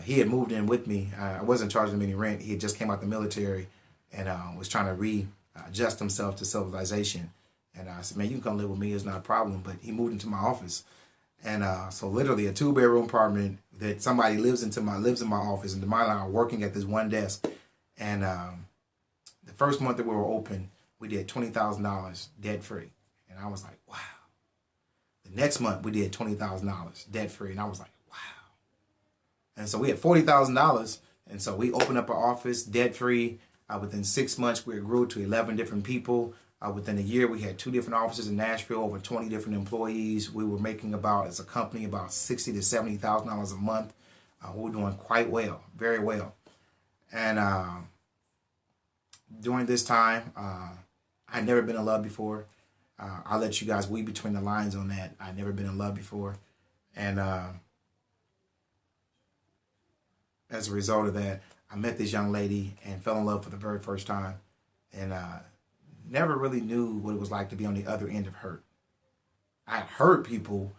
He had moved in with me. I wasn't charging him any rent. He had just came out the military and was trying to readjust himself to civilization. And I said, "Man, you can come live with me. It's not a problem." But he moved into my office. And so literally a 2-bedroom apartment that somebody lives in my office, and Demond and I are working at this one desk. And the first month that we were open, we did $20,000 debt free. And I was like, wow. The next month we did $20,000 debt free. And I was like, wow. And so we had $40,000. And so we opened up our office debt free. Within 6 months, we grew to 11 different people. Within a year, we had 2 different offices in Nashville, over 20 different employees. We were making as a company, about $60,000 to $70,000 a month. We were doing quite well, very well. And during this time, I'd never been in love before. I'll let you guys read between the lines on that. I'd never been in love before. And as a result of that, I met this young lady and fell in love for the very first time. And never really knew what it was like to be on the other end of hurt. I heard people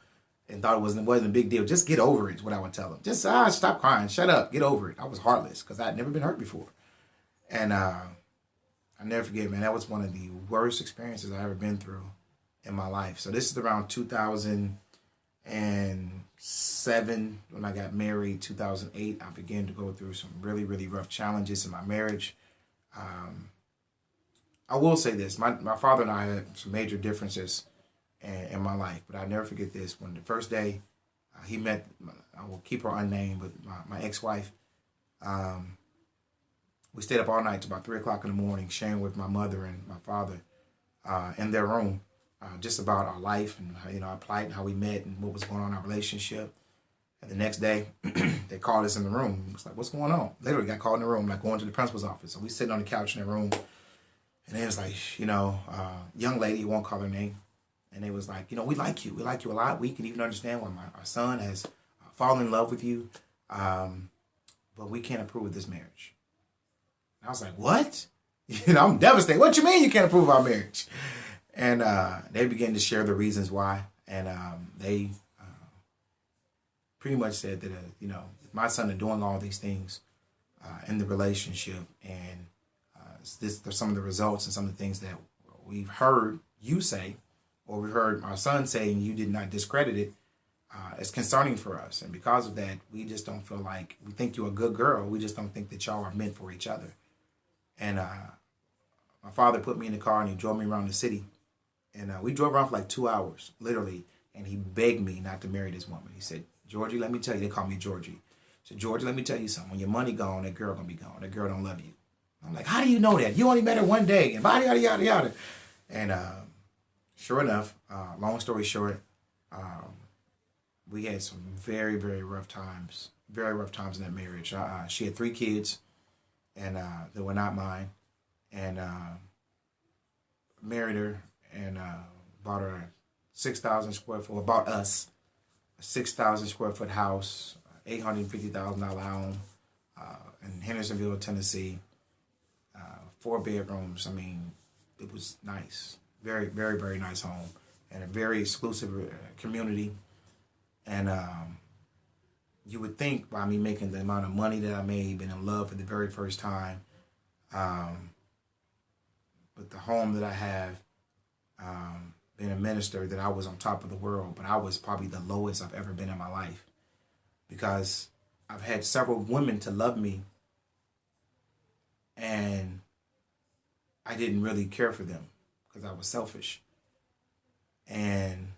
and thought it wasn't a big deal. Just get over it is what I would tell them. Just stop crying, shut up, get over it. I was heartless because I'd never been hurt before. And I never forget, man, that was one of the worst experiences I've ever been through in my life. So this is around 2007 when I got married. 2008, I began to go through some really, really rough challenges in my marriage. I will say this, my father and I had some major differences in my life, but I'll never forget this. When the first day he met, I will keep her unnamed, but my ex-wife, we stayed up all night to about 3 o'clock in the morning, sharing with my mother and my father in their room, just about our life and our plight and how we met and what was going on in our relationship. And the next day, they called us in the room. It was like, "What's going on?" Literally got called in the room, like going to the principal's office. So we sitting on the couch in the room. And it was like, young lady, you won't call her name. And it was like, we like you. We like you a lot. We can even understand why our son has fallen in love with you. But we can't approve of this marriage. And I was like, what? I'm devastated. What you mean you can't approve of our marriage? And they began to share the reasons why. And they pretty much said that, my son is doing all these things in the relationship, and there's some of the results and some of the things that we've heard you say, or we heard our son say, and you did not discredit it, is concerning for us. And because of that, we just don't feel like, we think you're a good girl. We just don't think that y'all are meant for each other. And my father put me in the car and he drove me around the city. And we drove around for like 2 hours, literally. And he begged me not to marry this woman. He said, Georgie, let me tell you, they call me Georgie. He said, Georgie, let me tell you something. When your money gone, that girl gonna be gone. That girl don't love you. I'm like, how do you know that? You only met her one day. And yada, yada, yada, yada. And sure enough, long story short, we had some very, very rough times. Very rough times in that marriage. She had 3 kids, and they were not mine. And married her and bought her a 6,000 square foot, bought us a 6,000 square foot house, $850,000 home in Hendersonville, Tennessee, 4 bedrooms. I mean, it was nice. Very, very, very nice home and a very exclusive community. And you would think by me making the amount of money that I made, being in love for the very first time, but the home that I have, being a minister, that I was on top of the world, but I was probably the lowest I've ever been in my life, because I've had several women to love me, and I didn't really care for them because I was selfish. And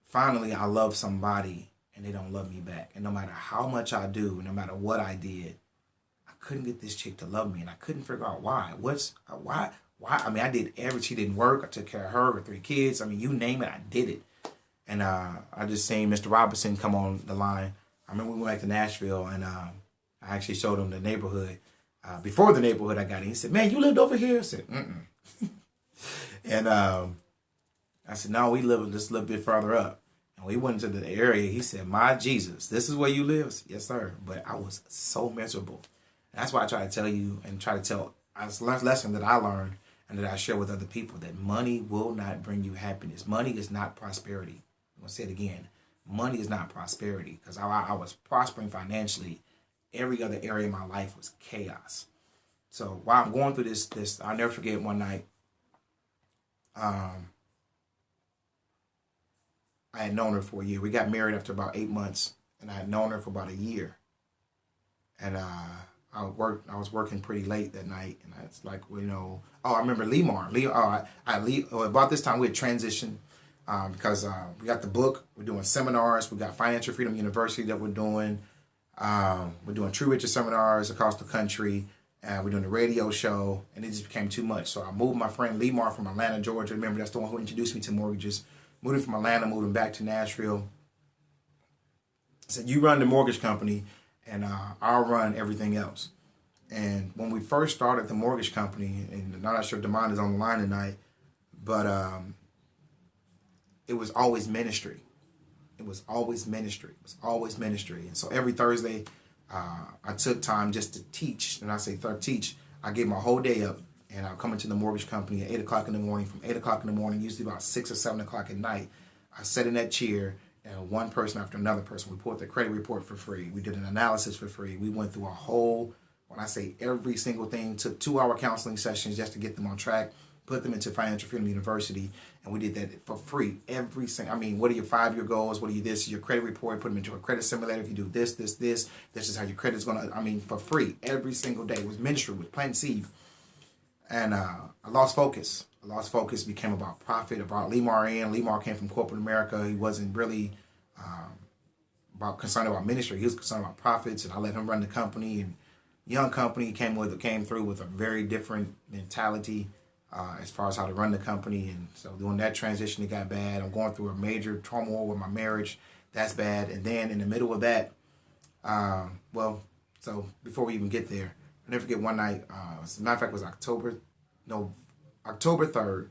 finally, I love somebody and they don't love me back. And no matter how much I do, no matter what I did, I couldn't get this chick to love me, and I couldn't figure out why. Why? I mean, I did everything. She didn't work. I took care of her, her 3 kids. I mean, you name it, I did it. And I just seen Mr. Robinson come on the line. I remember we went back to Nashville, and I actually showed him the neighborhood. Before the neighborhood I got in, he said, man, you lived over here? I said, mm-mm. And I said, no, we live just a little bit further up. And we went into the area. He said, my Jesus, this is where you live? I said, yes, sir. But I was so miserable. And that's why I try to tell you and try to tell us a lesson that I learned and that I share with other people, that money will not bring you happiness. Money is not prosperity. I'm going to say it again. Money is not prosperity, because I was prospering financially. Every other area of my life was chaos. So while I'm going through this, I'll never forget one night. I had known her for a year. We got married after about 8 months, and I had known her for about a year. And I was working pretty late that night, and it's like, you know, I remember Lemar. About this time we had transitioned because we got the book. We're doing seminars. We got Financial Freedom University that we're doing. We're doing True Riches seminars across the country. We're doing a radio show, and it just became too much. So I moved my friend Lemar from Atlanta, Georgia. Remember, that's the one who introduced me to mortgages. Moved him from Atlanta, moved him back to Nashville. I said, you run the mortgage company, and I'll run everything else. And when we first started the mortgage company, and I'm not sure if Demond is on the line tonight, but it was always ministry. It was always ministry. It was always ministry. And so every Thursday, I took time just to teach. And I say teach, I gave my whole day up, and I'll come into the mortgage company at 8 o'clock in the morning. From 8 o'clock in the morning, usually about 6 or 7 o'clock at night, I sat in that chair, and one person after another person, we pulled the credit report for free. We did an analysis for free. We went through a whole, when I say every single thing, took 2-hour counseling sessions just to get them on track, put them into Financial Freedom University, and we did that for free. Every single, I mean, what are your 5-year goals? What are you this? Your credit report, put them into a credit simulator. If you do this is how your credit's going to, I mean, for free. Every single day. It was ministry, it was planting seed. And I lost focus. Became about profit, about Lemar in. Lemar came from corporate America. He wasn't really concerned about ministry. He was concerned about profits, and I let him run the company. And young company came through with a very different mentality as far as how to run the company. And so during that transition, it got bad. I'm going through a major turmoil with my marriage. That's bad. And then in the middle of that, so before we even get there, I'll never forget one night, as a matter of fact, it was October 3rd.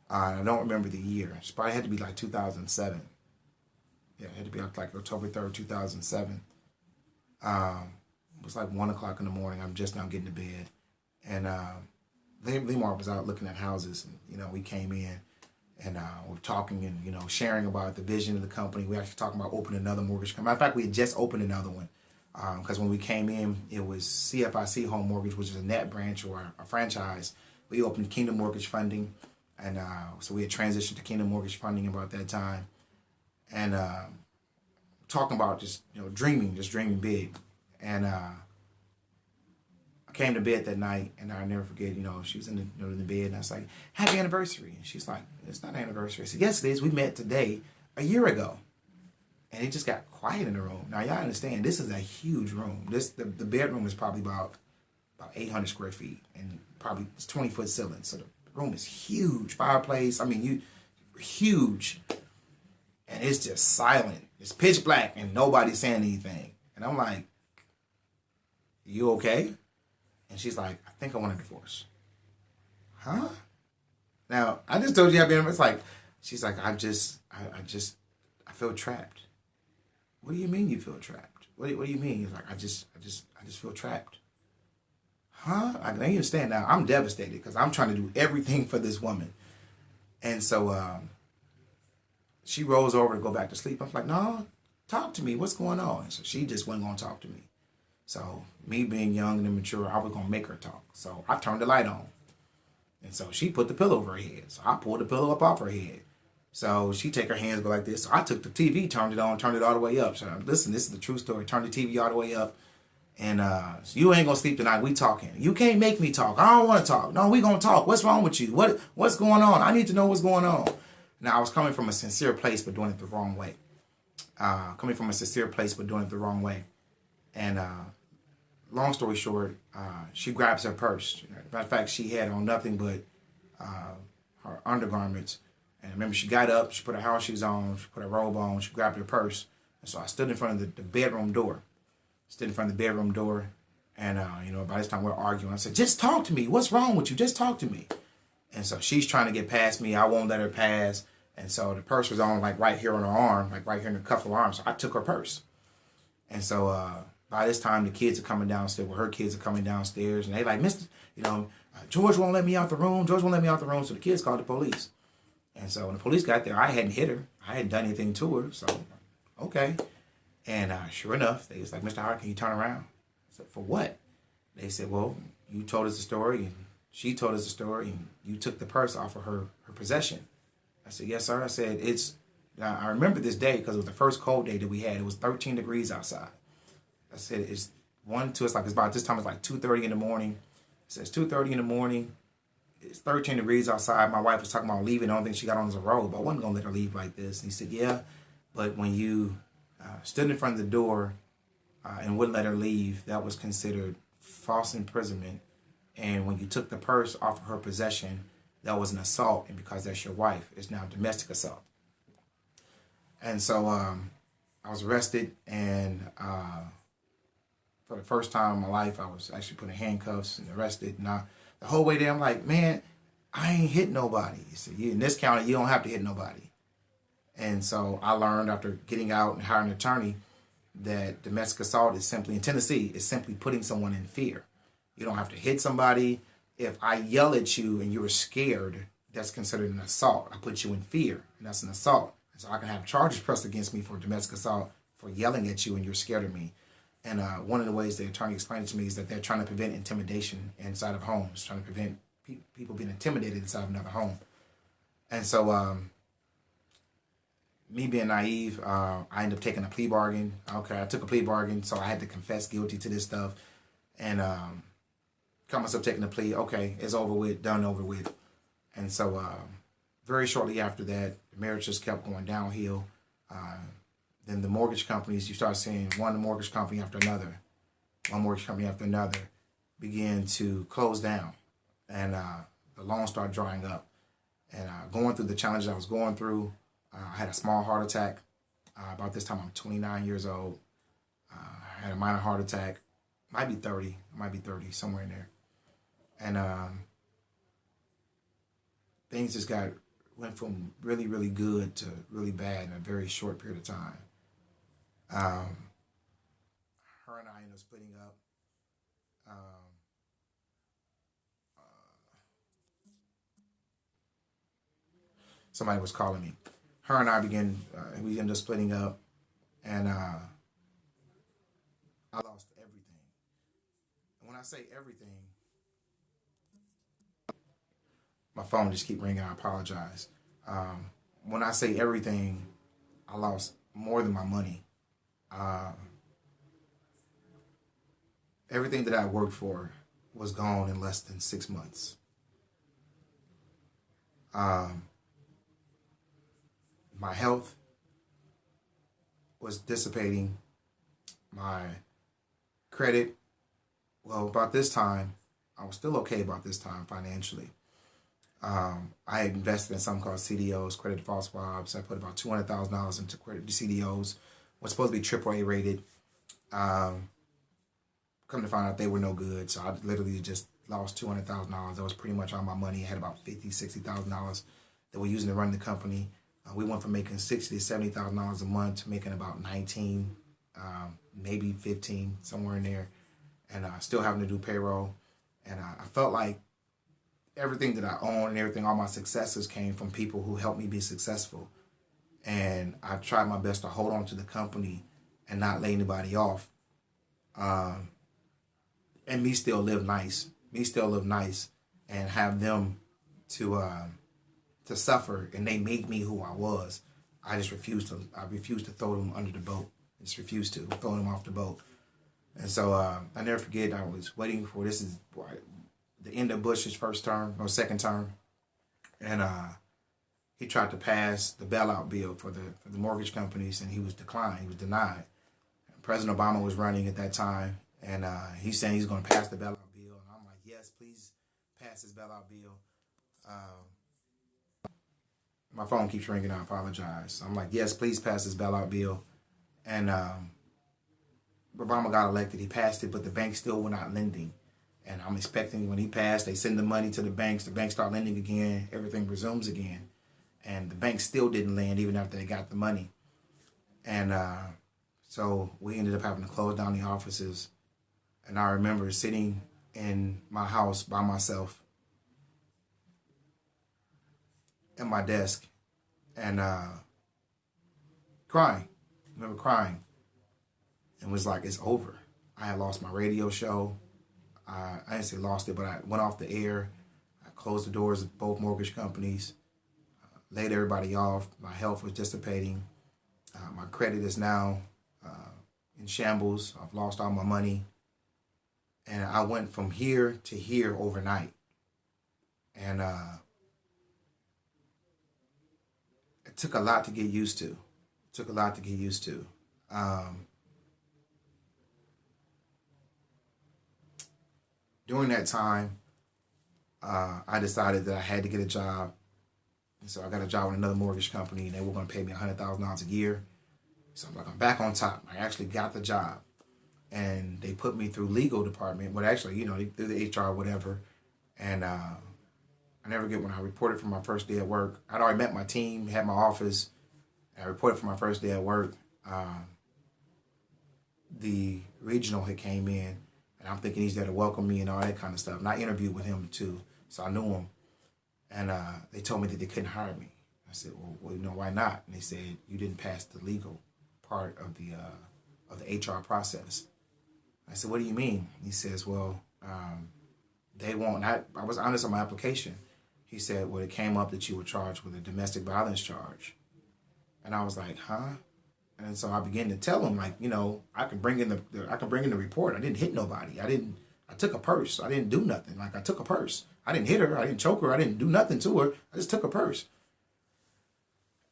I don't remember the year. It probably had to be like 2007. Yeah, it had to be like October 3rd, 2007. It was like 1 o'clock in the morning. I'm just now getting to bed. And Lemar was out looking at houses. And, you know, we came in and we were talking and, you know, sharing about the vision of the company. We actually talking about opening another mortgage company. Matter of fact, we had just opened another one. Because when we came in, it was CFIC Home Mortgage, which is a net branch or a franchise. We opened Kingdom Mortgage Funding. And so we had transitioned to Kingdom Mortgage Funding about that time. And talking about just, you know, dreaming big. And I came to bed that night, and I'll never forget, she was in the bed, and I was like, happy anniversary. And she's like, it's not an anniversary. I said, yes, it is. We met today a year ago. And it just got quiet in the room. Now, y'all understand, this is a huge room. The bedroom is probably about 800 square feet, and probably it's 20-foot ceiling. So the room is huge. Fireplace, huge. And it's just silent. It's pitch black, and nobody's saying anything. And I'm like, you okay? And she's like, I think I want a divorce. Huh? Now, I just told you it's like, she's like, I feel trapped. What do you mean you feel trapped? What do you mean? He's like, I just feel trapped. Huh? I can understand now. I'm devastated because I'm trying to do everything for this woman. And so she rolls over to go back to sleep. I'm like, no, talk to me. What's going on? And so she just wasn't going to talk to me. So me being young and immature, I was going to make her talk. So I turned the light on. And so she put the pillow over her head. So I pulled the pillow up off her head. So she take her hands, go like this. So I took the TV, turned it on, turned it all the way up. So listen, this is the true story. Turned the TV all the way up. And so you ain't going to sleep tonight. We talking. You can't make me talk. I don't want to talk. No, we going to talk. What's wrong with you? What's going on? I need to know what's going on. Now, I was coming from a sincere place, but doing it the wrong way. And long story short, she grabs her purse. Matter of fact, she had on nothing but her undergarments. And I remember she got up, she put her house shoes on, she put her robe on, she grabbed her purse. And so I stood in front of the bedroom door. And, by this time we're arguing. I said, just talk to me. What's wrong with you? Just talk to me. And so she's trying to get past me. I won't let her pass. And so the purse was on like right here on her arm, like right here in the cuff of her arm. So I took her purse. And so by this time, the kids are coming downstairs. Well, her kids are coming downstairs. And they like, George won't let me out the room. So the kids called the police. And so when the police got there, I hadn't hit her. I hadn't done anything to her. So, okay. And sure enough, they was like, Mr. Howard, can you turn around? I said, for what? They said, well, you told us the story, and she told us the story, and you took the purse off of her possession. I said, yes, sir. I said, I remember this day because it was the first cold day that we had. It was 13 degrees outside. I said, it's about this time, it's like 2:30 in the morning. I said, it's 2:30 in the morning. It's 13 degrees outside. My wife was talking about leaving. The only thing she got on was a robe. I wasn't going to let her leave like this. And he said, yeah, but when you stood in front of the door and wouldn't let her leave, that was considered false imprisonment. And when you took the purse off of her possession, that was an assault. And because that's your wife, it's now domestic assault. And so I was arrested. And for the first time in my life, I was actually put in handcuffs and arrested. And the whole way there, I'm like, man, I ain't hit nobody. So in this county, you don't have to hit nobody. And so I learned after getting out and hiring an attorney that domestic assault is simply, in Tennessee, is simply putting someone in fear. You don't have to hit somebody. If I yell at you and you're scared, that's considered an assault. I put you in fear, and that's an assault. And so I can have charges pressed against me for domestic assault for yelling at you and you're scared of me. And one of the ways the attorney explained it to me is that they're trying to prevent intimidation inside of homes, trying to prevent people being intimidated inside of another home. And so me being naive, I ended up taking a plea bargain. Okay, I took a plea bargain, so I had to confess guilty to this stuff. And caught myself taking a plea. Okay, it's over with, done over with. And so very shortly after that, the marriage just kept going downhill. Then the mortgage companies, you start seeing one mortgage company after another begin to close down. And the loans started drying up. And going through the challenges I was going through, I had a small heart attack. About this time, I'm 29 years old. I had a minor heart attack. Might be 30, somewhere in there. And things just went from really, really good to really bad in a very short period of time. Her and I ended up splitting up. Somebody was calling me. Her and I we ended up splitting up, and I lost everything. And when I say everything, my phone just keep ringing. I apologize. When I say everything, I lost more than my money. Everything that I worked for was gone in less than 6 months. My health was dissipating. My credit, well, about this time, I was still okay about this time financially. I had invested in something called CDOs, credit default swaps. I put about $200,000 into credit CDOs. Was supposed to be AAA rated. Come to find out they were no good. So I literally just lost $200,000. That was pretty much all my money. I had about $50,000-$60,000 that we're using to run the company. We went from making $60,000 to $70,000 a month to making about 19, maybe 15, somewhere in there, and still having to do payroll. And I felt like everything that I own and everything, all my successes came from people who helped me be successful. And I tried my best to hold on to the company and not lay anybody off. And me still live nice. And have them to suffer, and they made me who I was. I refused to throw them under the boat. I just refused to throw them off the boat. And so I never forget, I was waiting for, this is the end of Bush's second term. And he tried to pass the bailout bill for the mortgage companies, and he was declined. He was denied. And President Obama was running at that time, and he's saying he's going to pass the bailout bill. And I'm like, yes, please pass this bailout bill. My phone keeps ringing. I apologize. I'm like, yes, please pass this bailout bill. And Obama got elected. He passed it, but the banks still were not lending. And I'm expecting when he passed, they send the money to the banks start lending again, everything resumes again. And the banks still didn't lend even after they got the money. And so we ended up having to close down the offices. And I remember sitting in my house by myself at my desk and crying. I remember crying. And was like, it's over. I had lost my radio show. I didn't say lost it, but I went off the air. I closed the doors of both mortgage companies, laid everybody off. My health was dissipating. My credit is now in shambles. I've lost all my money. And I went from here to here overnight. And it took a lot to get used to. During that time, I decided that I had to get a job. And so I got a job with another mortgage company, and they were going to pay me $100,000 a year. So I'm like, I'm back on top. I actually got the job. And they put me through legal department. But actually, through the HR, whatever. And I never get when I reported for my first day at work. I'd already met my team, had my office. I reported for my first day at work. The regional had came in. And I'm thinking he's there to welcome me and all that kind of stuff. And I interviewed with him too, so I knew him. And they told me that they couldn't hire me. I said, well, why not? And they said, you didn't pass the legal part of the HR process. I said, what do you mean? He says, well, they won't. I was honest on my application. He said, well, it came up that you were charged with a domestic violence charge. And I was like, huh? And so I began to tell him, like, I can bring in the report. I didn't hit nobody. I took a purse. I didn't do nothing. Like, I took a purse. I didn't hit her. I didn't choke her. I didn't do nothing to her. I just took a purse.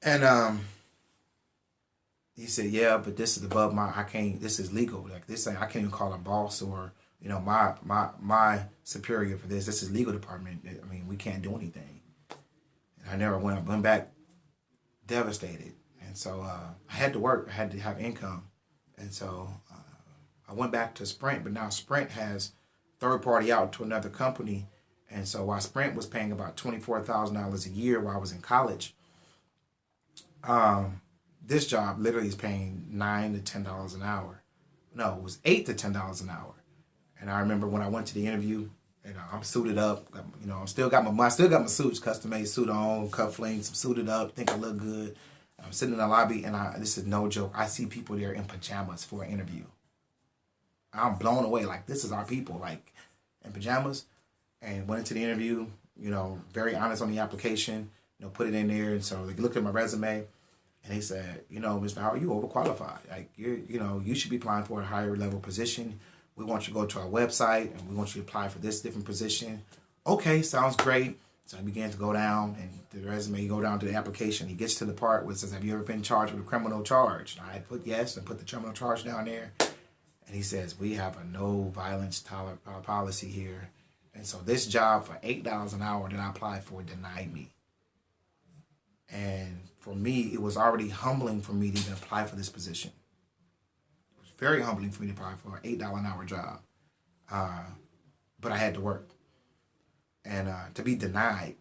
And he said, yeah, but this is above this is legal. Like, I can't even call a boss or, my superior for this. This is legal department. I mean, we can't do anything. And I went back devastated. And so I had to work. I had to have income. And so I went back to Sprint, but now Sprint has third party out to another company. And so while Sprint was paying about $24,000 a year while I was in college, this job literally is paying $9 to $10 an hour. No, it was $8 to $10 an hour. And I remember when I went to the interview, I'm suited up. I still got my suits, custom made suit on, cufflinks, I'm suited up, think I look good. I'm sitting in the lobby, and this is no joke. I see people there in pajamas for an interview. I'm blown away. Like, this is our people, like, in pajamas. And went into the interview, very honest on the application, put it in there. And so they looked at my resume, and they said, Mr. Howard, you overqualified. Like, you should be applying for a higher level position. We want you to go to our website and we want you to apply for this different position. Okay, sounds great. So I began to go down and the resume, you go down to the application. He gets to the part where it says, have you ever been charged with a criminal charge? And I put yes and put the criminal charge down there. And he says, we have a no violence policy here. And so this job for $8 an hour that I applied for denied me. And for me, it was already humbling for me to even apply for this position. It was very humbling for me to apply for an $8 an hour job. But I had to work. And to be denied,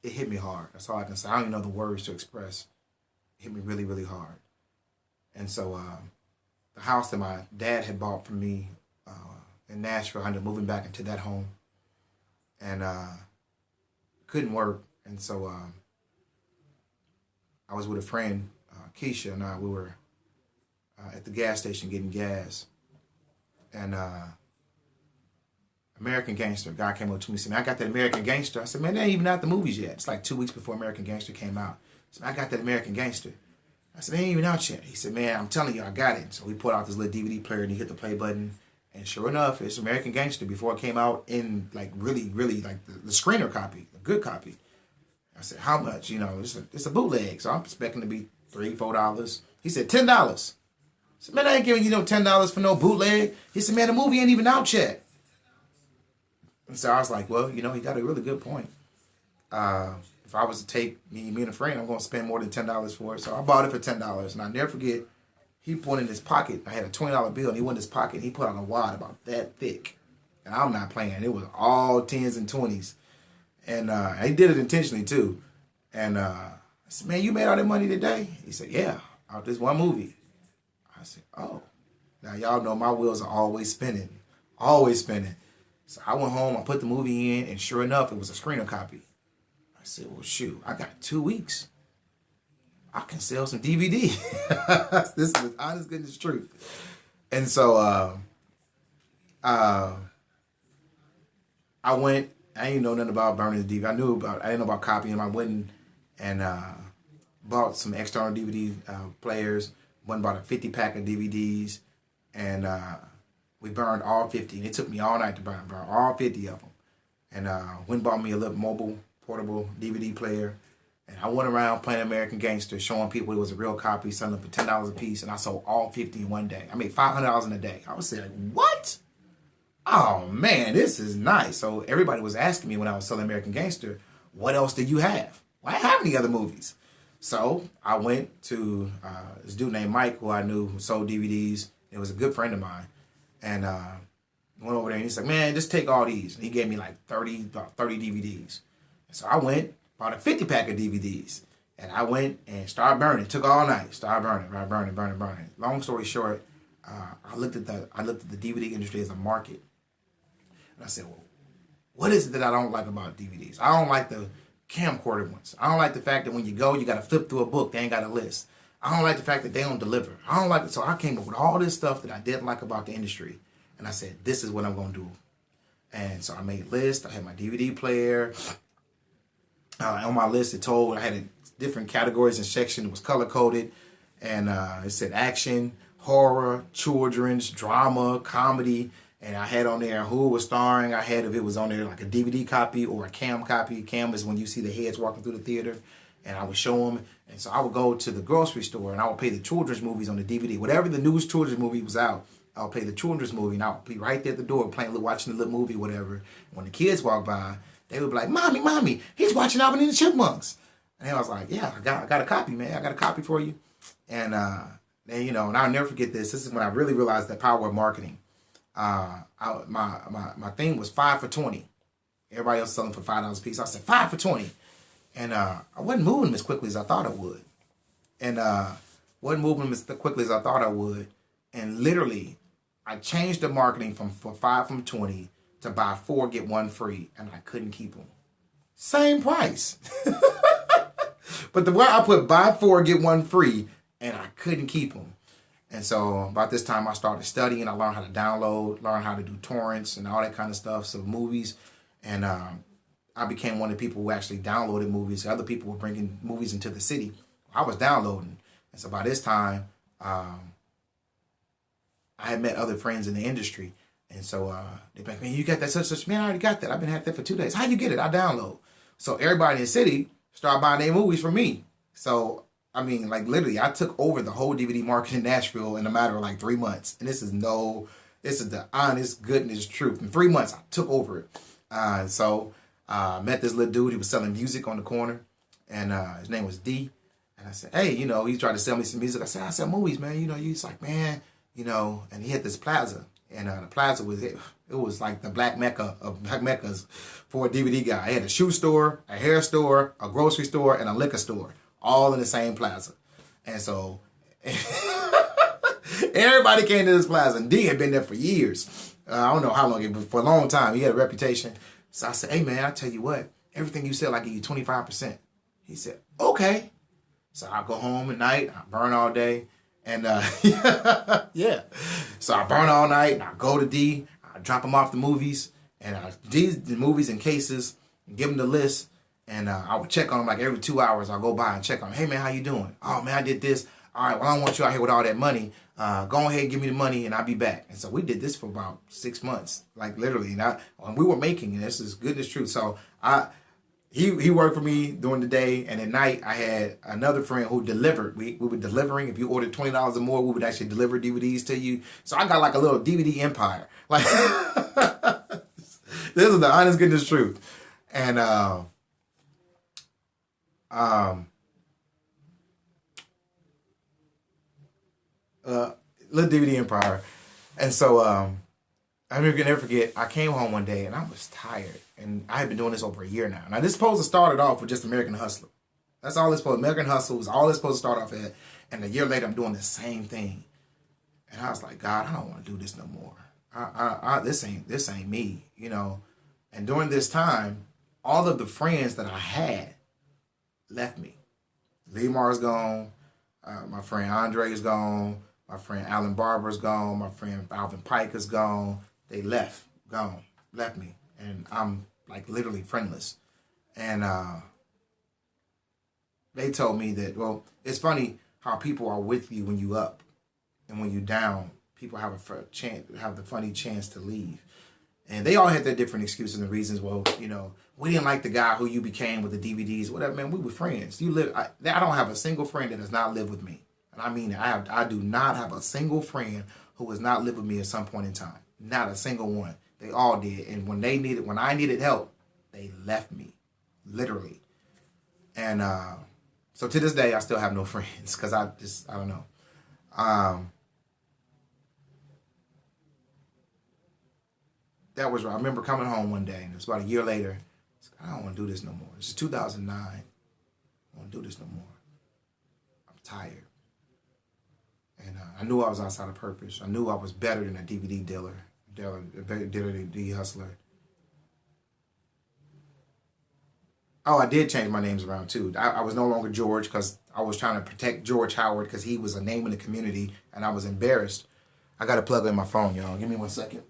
it hit me hard. That's all I can say. I don't even know the words to express. It hit me really, really hard. And so the house that my dad had bought for me in Nashville, I ended up moving back into that home. And couldn't work. And so I was with a friend, Keisha, and we were at the gas station getting gas. And American Gangster, a guy came up to me and said, man, I got that American Gangster. I said, man, they ain't even out the movies yet. It's like 2 weeks before American Gangster came out. He said, I got that American Gangster. I said, they ain't even out yet. He said, man, I'm telling you, I got it. So we pulled out this little DVD player and he hit the play button. And sure enough, it's American Gangster before it came out in like really, really like the screener copy, the good copy. I said, how much? You know, it's a bootleg. So I'm expecting to be $3, $4. He said, $10. I said, man, I ain't giving you no $10 for no bootleg. He said, man, the movie ain't even out yet. And so I was like, well, you know, he got a really good point. If I was to take me and a friend, I'm going to spend more than $10 for it. So I bought it for $10. And I never forget, he put in his pocket. I had a $20 bill, and he went in his pocket, and he put on a wad about that thick. And I'm not playing. It was all 10s and 20s. And he did it intentionally, too. And I said, man, you made all that money today? He said, yeah, out this one movie. I said, oh. Now, y'all know my wheels are always spinning. Always spinning. So I went home, I put the movie in, and sure enough, it was a screener copy. I said, well, shoot, I got 2 weeks. I can sell some DVD. This is the honest goodness truth. And so I went, I didn't know nothing about burning the DVD. I didn't know about copying them. I went and bought some external DVD players, went and bought a 50-pack of DVDs, and we burned all 50. And it took me all night to burn all 50 of them. And went and bought me a little mobile, portable DVD player. And I went around playing American Gangster, showing people it was a real copy, selling them for $10 a piece, and I sold all 50 in one day. I made $500 in a day. I was saying, what? Oh, man, this is nice. So everybody was asking me when I was selling American Gangster, what else did you have? Well, I didn't have any other movies. So I went to this dude named Mike, who I knew, who sold DVDs. It was a good friend of mine. And went over there, and he's like, man, just take all these. And he gave me like about 30 DVDs. And so I went, bought a 50-pack of DVDs. And I went and started burning. It took all night. Started burning. Long story short, I looked at the DVD industry as a market. And I said, well, what is it that I don't like about DVDs? I don't like the camcorder ones. I don't like the fact that when you go, you got to flip through a book. They ain't got a list. I don't like the fact that they don't deliver. I don't like it. So I came up with all this stuff that I didn't like about the industry. And I said, this is what I'm going to do. And so I made a list. I had my DVD player. On my list, I had different categories and sections. It was color-coded. And it said action, horror, children's, drama, comedy. And I had on there who was starring. I had if it was on there like a DVD copy or a cam copy. Cam is when you see the heads walking through the theater. And I would show them. And so I would go to the grocery store and I would play the children's movies on the DVD. Whatever the newest children's movie was out, I would play the children's movie. And I would be right there at the door playing, watching the little movie, whatever. When the kids walk by, they would be like, Mommy, he's watching Alvin and the Chipmunks. And I was like, yeah, I got a copy, man. I got a copy for you. And, and I'll never forget this. This is when I really realized the power of marketing. My thing was 5 for $20. Everybody else selling for $5 a piece. I said 5 for $20. And I wasn't moving as quickly as I thought I would. And wasn't moving as quickly as I thought I would. And literally, I changed the marketing from 5 from 20 to buy 4, get 1 free. And I couldn't keep them. Same price. But the way I put buy 4, get 1 free, and I couldn't keep them. And so about this time, I started studying. I learned how to download, learned how to do torrents and all that kind of stuff. So movies. And I became one of the people who actually downloaded movies. Other people were bringing movies into the city. I was downloading. And so by this time, I had met other friends in the industry. And so they're like, man, you got that such, man, I already got that. I've been had that for 2 days. How you get it? I download. So everybody in the city started buying their movies from me. So, I mean, like literally, I took over the whole DVD market in Nashville in a matter of like 3 months. And this is the honest goodness truth. In 3 months, I took over it. Met this little dude. He was selling music on the corner. And his name was D. And I said, hey, he tried to sell me some music. I said, I sell movies, man. He's like, man, and he had this plaza. And the plaza it was like the Black Mecca of Black Meccas for a DVD guy. It had a shoe store, a hair store, a grocery store, and a liquor store, all in the same plaza. And so everybody came to this plaza. And D had been there for years. I don't know how long, but for a long time. He had a reputation. So I said, hey, man, I tell you what, everything you sell, I give you 25%. He said, okay. So I go home at night, I burn all day. And yeah, so I burn all night, and I go to D, I drop him off the movies, and I D the movies in cases, and give him the list, and I would check on him like every 2 hours. I'll go by and check on him. Hey man, how you doing? Oh man, I did this. All right, well I don't want you out here with all that money. Go ahead and give me the money, and I'll be back. And so we did this for about 6 months, like literally, and we were making it. This is goodness truth. So He worked for me during the day, and at night I had another friend who delivered. We were delivering. If you ordered $20 or more, we would actually deliver DVDs to you. So I got like a little DVD empire. Like this is the honest goodness truth. And little DVD empire. And so I never forget, I came home one day and I was tired. And I had been doing this over a year now. Now, this supposed to started off with just American Hustler. That's all it's supposed to. American Hustle was all it's supposed to start off at. And a year later, I'm doing the same thing. And I was like, God, I don't want to do this no more. This ain't me, And during this time, all of the friends that I had left me. Lee Mar's gone. My friend Andre is gone. My friend Alan Barber's gone. My friend Alvin Pike is gone. They left me. And I'm like literally friendless. And they told me that, well, it's funny how people are with you when you up. And when you down, people have the funny chance to leave. And they all had their different excuses and reasons. Well, we didn't like the guy who you became with the DVDs, whatever. Man, we were friends. I don't have a single friend that does not live with me. And I mean, I do not have a single friend who has not lived with me at some point in time. Not a single one. They all did. And when I needed help, they left me. Literally. And so to this day, I still have no friends because I don't know. That was right. I remember coming home one day, and it was about a year later. I don't want to do this no more. This is 2009. I don't want to do this no more. I'm tired. And I knew I was outside of purpose. I knew I was better than a DVD dealer, DVD hustler. Oh, I did change my names around too. I was no longer George because I was trying to protect George Howard because he was a name in the community, and I was embarrassed. I got to plug in my phone, y'all. Give me 1 second.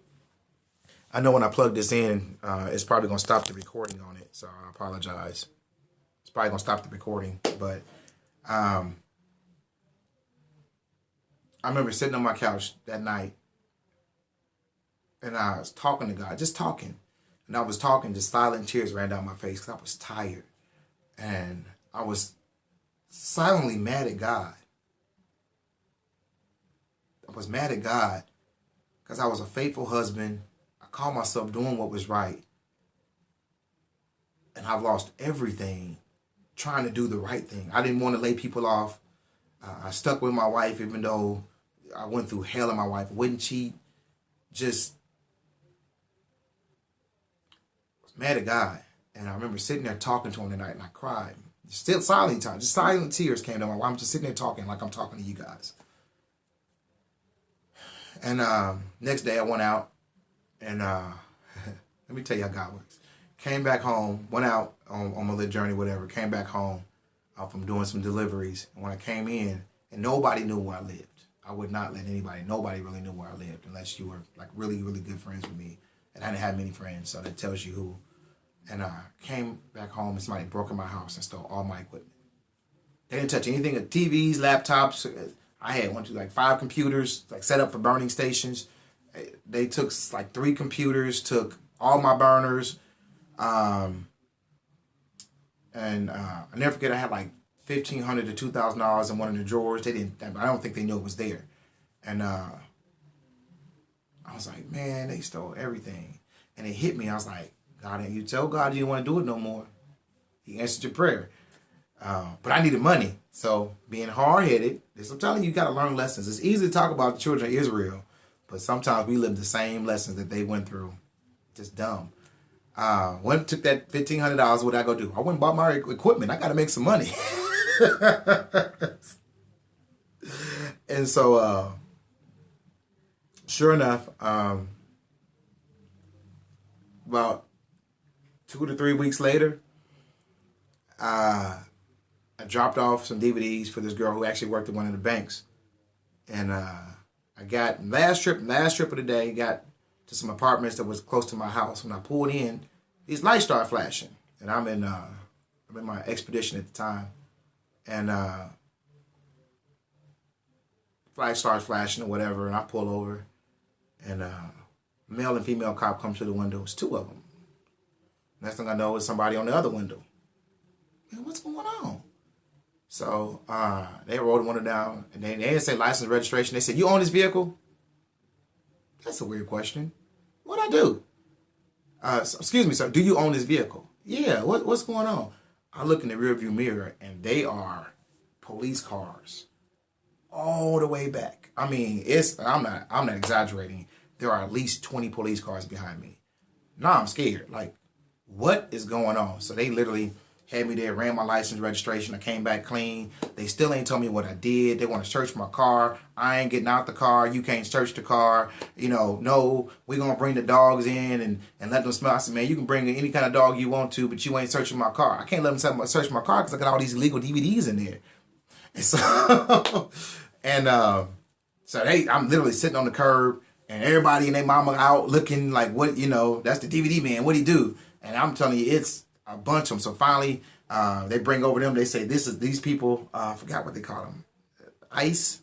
I know when I plug this in, it's probably going to stop the recording on it, so I apologize. It's probably going to stop the recording, but I remember sitting on my couch that night, and I was talking to God, just talking. And I was talking, just silent tears ran down my face because I was tired. And I was silently mad at God. I was mad at God because I was a faithful husband. I called myself doing what was right. And I've lost everything trying to do the right thing. I didn't want to lay people off. I stuck with my wife even though I went through hell in my wife. I wouldn't cheat. Just was mad at God. And I remember sitting there talking to him tonight and I cried. Still silent time. Just silent tears came down my eyes. I'm just sitting there talking like I'm talking to you guys. And next day I went out and let me tell you how God works. Came back home, went out on my little journey, whatever. Came back home from doing some deliveries. And when I came in, and nobody knew where I lived. I would not let nobody really knew where I lived unless you were like really, really good friends with me. And I didn't have many friends, so that tells you who. And I came back home and somebody broke in my house and stole all my equipment. They didn't touch anything, TVs, laptops. I had like 5 computers like set up for burning stations. They took like 3 computers, took all my burners. And I never forget, I had like $1,500 to $2,000 in one of the drawers. I don't think they knew it was there. And I was like, man, they stole everything. And it hit me. I was like, God, you tell God you don't want to do it no more. He answered your prayer. But I needed money. So being hard-headed, I'm telling you, you got to learn lessons. It's easy to talk about the children of Israel, but sometimes we live the same lessons that they went through. Just dumb. Took that $1,500. What did I go do? I went and bought my equipment. I got to make some money. And so, sure enough, about 2 to 3 weeks later, I dropped off some DVDs for this girl who actually worked at one of the banks. And I got last trip of the day, got to some apartments that was close to my house. When I pulled in, these lights started flashing. And I'm in my expedition at the time. And light starts flashing or whatever, and I pull over. And male and female cop come to the window. It's 2 of them. Next thing I know is somebody on the other window. Man, what's going on? So they rolled the window down, and they didn't say license registration. They said, you own this vehicle? That's a weird question. What'd I do? Excuse me, sir, do you own this vehicle? Yeah, what's going on? I look in the rearview mirror, and they are police cars all the way back. I mean, I'm not exaggerating. There are at least 20 police cars behind me. Now I'm scared. Like, what is going on? So they literally had me there, ran my license registration. I came back clean. They still ain't told me what I did. They want to search my car. I ain't getting out the car. You can't search the car. No, we're going to bring the dogs in and let them smell. I said, man, you can bring any kind of dog you want to, but you ain't searching my car. I can't let them search my car because I got all these illegal DVDs in there. And so, I'm literally sitting on the curb, and everybody and their mama out looking like, what, that's the DVD man. What'd he do? And I'm telling you, it's a bunch of them. So finally, they bring over them. They say, these people, I forgot what they call them. ICE.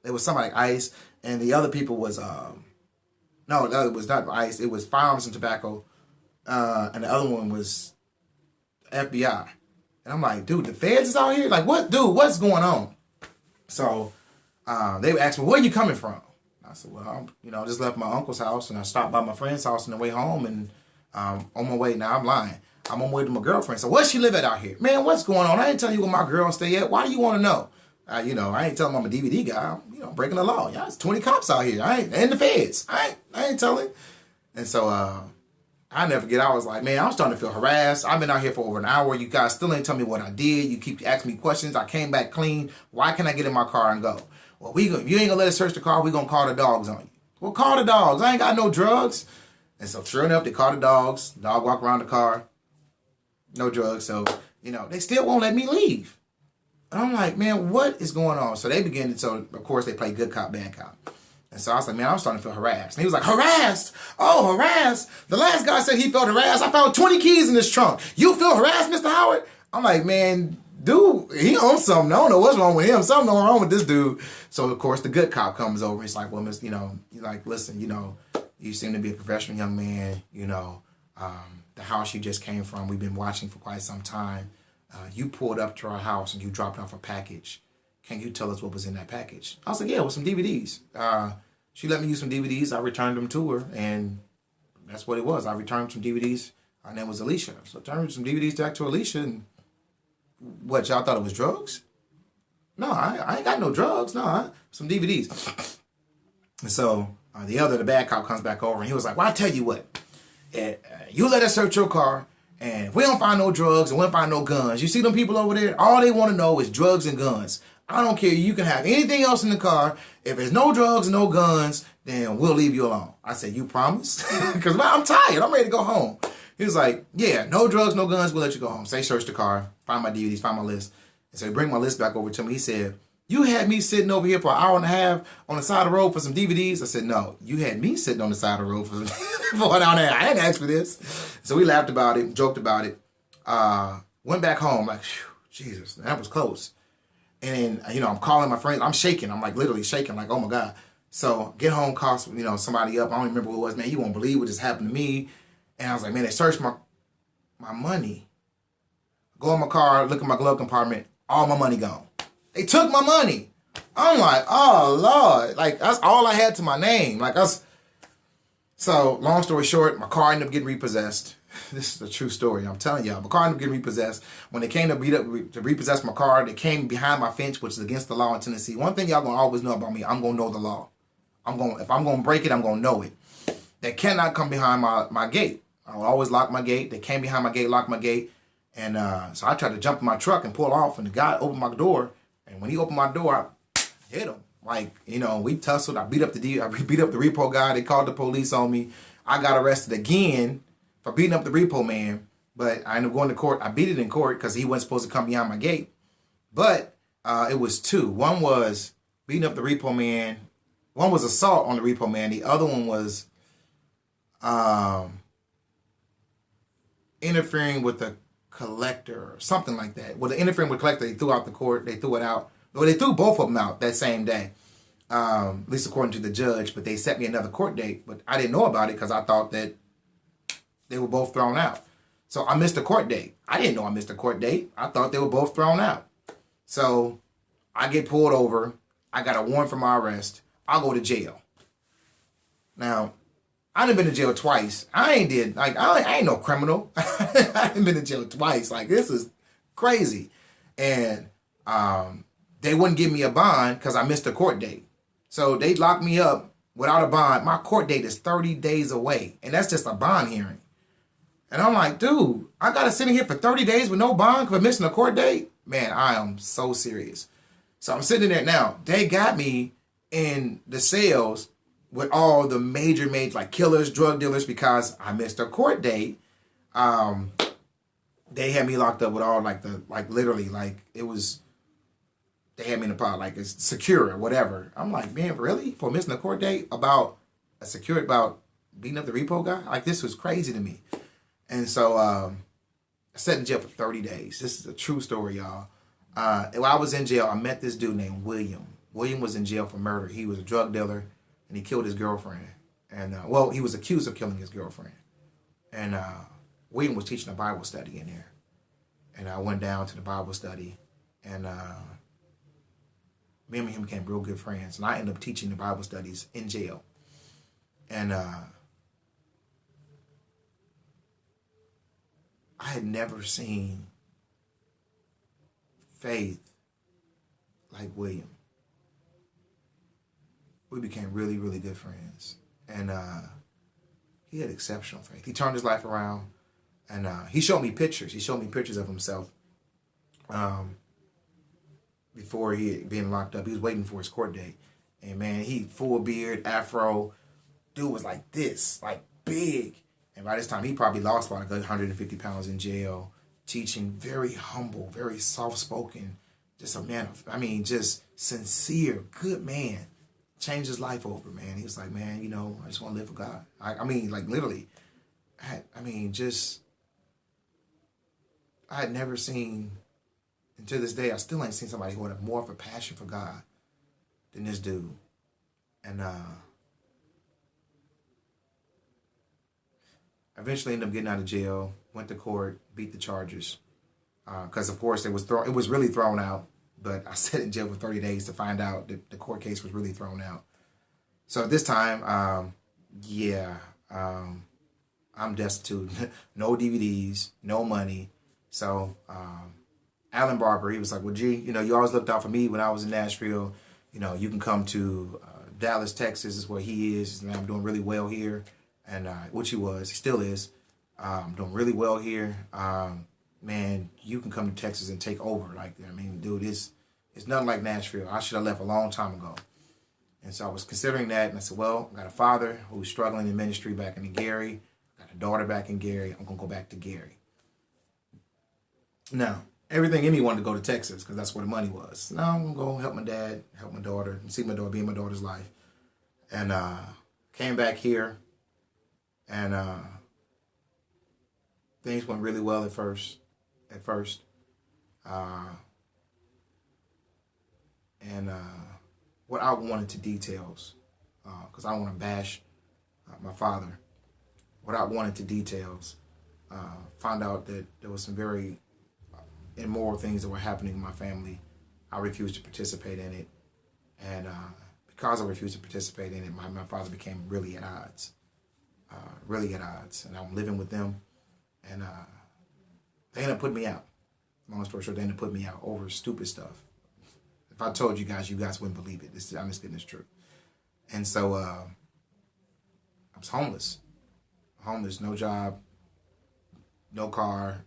It was somebody like ICE. And the other people was, no, it was not ICE. It was Firearms and Tobacco. And the other one was FBI. And I'm like, dude, the feds is out here? Like, what, dude, what's going on? So they asked me, where are you coming from? I said, well, I just left my uncle's house, and I stopped by my friend's house on the way home, and on my way, now I'm lying. I'm on my way to my girlfriend. So where she live at out here? Man, what's going on? I ain't telling you where my girl stay at. Why do you want to know? I ain't telling I'm a DVD guy. I'm breaking the law. Y'all, it's 20 cops out here. And the feds. I ain't telling. And so I never forget. I was like, man, I'm starting to feel harassed. I've been out here for over an hour. You guys still ain't telling me what I did. You keep asking me questions. I came back clean. Why can't I get in my car and go? Well, you ain't gonna let us search the car. We gonna call the dogs on you. Well, call the dogs. I ain't got no drugs. And so sure enough, they call the dogs. The dog walk around the car. No drugs. So, they still won't let me leave. And I'm like, man, what is going on? So they begin to, so of course they play good cop, bad cop. And so I was like, man, I'm starting to feel harassed. And he was like, harassed? Oh, harassed? The last guy said he felt harassed. I found 20 keys in his trunk. You feel harassed, Mr. Howard? I'm like, man, dude, he owns something. I don't know what's wrong with him. Something wrong with this dude. So of course the good cop comes over. He's like, well, he's like, listen, you seem to be a professional young man. The house you just came from, we've been watching for quite some time. You pulled up to our house and you dropped off a package. Can you tell us what was in that package? I was like, yeah, it was some DVDs. She let me use some DVDs. I returned them to her, and that's what it was. I returned some DVDs. Her name was Alicia. So I returned some DVDs back to Alicia, and what, y'all thought it was drugs? No, I ain't got no drugs. No, some DVDs. And so the bad cop comes back over, and he was like, well, I tell you what. You let us search your car, and if we don't find no drugs and we don't find no guns, you see them people over there, all they want to know is drugs and guns. I don't care. You can have anything else in the car. If there's no drugs and no guns, then we'll leave you alone. I said, you promise? Because I'm tired. I'm ready to go home. He was like, yeah, no drugs, no guns. We'll let you go home. So they searched the car, find my DVDs, find my list. And so he bring my list back over to me. He said, you had me sitting over here for an hour and a half on the side of the road for some DVDs. I said, no, you had me sitting on the side of the road for an hour and a half. I didn't ask for this. So we laughed about it, joked about it. Went back home like, Jesus, that was close. And then, I'm calling my friends. I'm shaking. I'm like literally shaking, like, oh my God. So get home, call, somebody up. I don't remember who it was, man. You won't believe what just happened to me. And I was like, man, they searched my money. Go in my car, look at my glove compartment. All my money gone. They took my money. I'm like, oh Lord. Like, that's all I had to my name. Like, us. So, long story short, my car ended up getting repossessed. This is a true story. I'm telling y'all. My car ended up getting repossessed. When they came to repossess my car, they came behind my fence, which is against the law in Tennessee. One thing y'all gonna always know about me, I'm gonna know the law. If I'm gonna break it, I'm gonna know it. They cannot come behind my gate. I will always lock my gate. They came behind my gate, locked my gate. And so I tried to jump in my truck and pull off, and the guy opened my door. And when he opened my door, I hit him. Like, we tussled. I beat up the repo guy. They called the police on me. I got arrested again for beating up the repo man. But I ended up going to court. I beat it in court because he wasn't supposed to come behind my gate. But it was two. One was beating up the repo man. One was assault on the repo man. The other one was interfering with the collector or something like that. Well, the interfering with the collector, they threw out the court. They threw it out. Well, they threw both of them out that same day, at least according to the judge. But they set me another court date. But I didn't know about it because I thought that they were both thrown out. So I missed a court date. I didn't know I missed a court date. I thought they were both thrown out. So I get pulled over. I got a warrant for my arrest. I'll go to jail. Now, I done been to jail twice. I ain't no criminal. I ain't been to jail twice. Like, this is crazy. And they wouldn't give me a bond because I missed a court date. So they locked me up without a bond. My court date is 30 days away. And that's just a bond hearing. And I'm like, dude, I got to sit in here for 30 days with no bond for missing a court date? Man, I am so serious. So I'm sitting there now. They got me in the cells with all the major like killers, drug dealers, because I missed a court date. They had me locked up with all literally it was, they had me in a pot like it's secure or whatever. I'm like, man, really? For missing a court date about beating up the repo guy? Like, this was crazy to me. And so I sat in jail for 30 days. This is a true story, y'all. While I was in jail, I met this dude named William. William was in jail for murder. He was a drug dealer, and he killed his girlfriend. And, he was accused of killing his girlfriend. And William was teaching a Bible study in there. And I went down to the Bible study, and me and him became real good friends. And I ended up teaching the Bible studies in jail. And I had never seen faith like William. We became really, really good friends. And he had exceptional faith. He turned his life around, and he showed me pictures. He showed me pictures of himself before he had been locked up. He was waiting for his court date. And, man, he full beard, afro. Dude was like this, like big. And by this time, he probably lost about 150 pounds in jail, teaching, very humble, very soft-spoken, just a man of, just sincere, good man. Changed his life over, man. He was like, man, I just want to live for God. Literally. I had never seen, and to this day, I still ain't seen somebody who had more of a passion for God than this dude. And eventually ended up getting out of jail, went to court, beat the charges. Because, of course, it was really thrown out. But I sat in jail for 30 days to find out that the court case was really thrown out. So at this time, I'm destitute. No DVDs, no money. So Alan Barber, he was like, well, gee, you always looked out for me when I was in Nashville. You can come to Dallas, Texas is where he is. And I'm doing really well here. And which he was, he still is. Doing really well here. Man, you can come to Texas and take over. Dude, it's nothing like Nashville. I should have left a long time ago. And so I was considering that, and I said, well, I got a father who's struggling in ministry back in Gary. I got a daughter back in Gary. I'm going to go back to Gary. Now, everything in me wanted to go to Texas because that's where the money was. Now I'm going to go help my dad, help my daughter, and see my daughter, be in my daughter's life. And came back here, and things went really well at first. And what I wanted to details, because I don't want to bash my father. What I wanted to details, found out that there was some very immoral things that were happening in my family. I refused to participate in it. And because I refused to participate in it, my father became really at odds. Really at odds. And I'm living with them. And they ended up putting me out. Long story short, they ended up putting me out over stupid stuff. If I told you guys wouldn't believe it. I'm just getting this true. And so I was homeless. Homeless, no job, no car,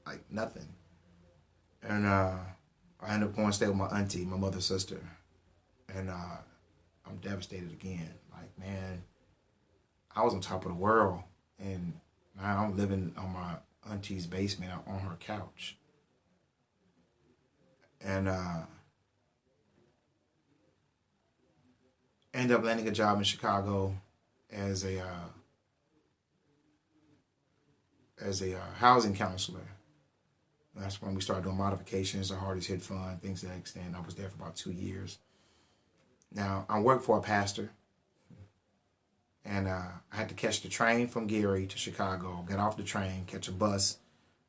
like nothing. And I ended up going to stay with my auntie, my mother's sister. And I'm devastated again. Like, man, I was on top of the world. And now I'm living on my auntie's basement on her couch. And ended up landing a job in Chicago as a housing counselor. That's when we started doing modifications, the hardest hit fund, things to that extent. I was there for about 2 years. Now, I worked for a pastor, and I had to catch the train from Gary to Chicago, get off the train, catch a bus.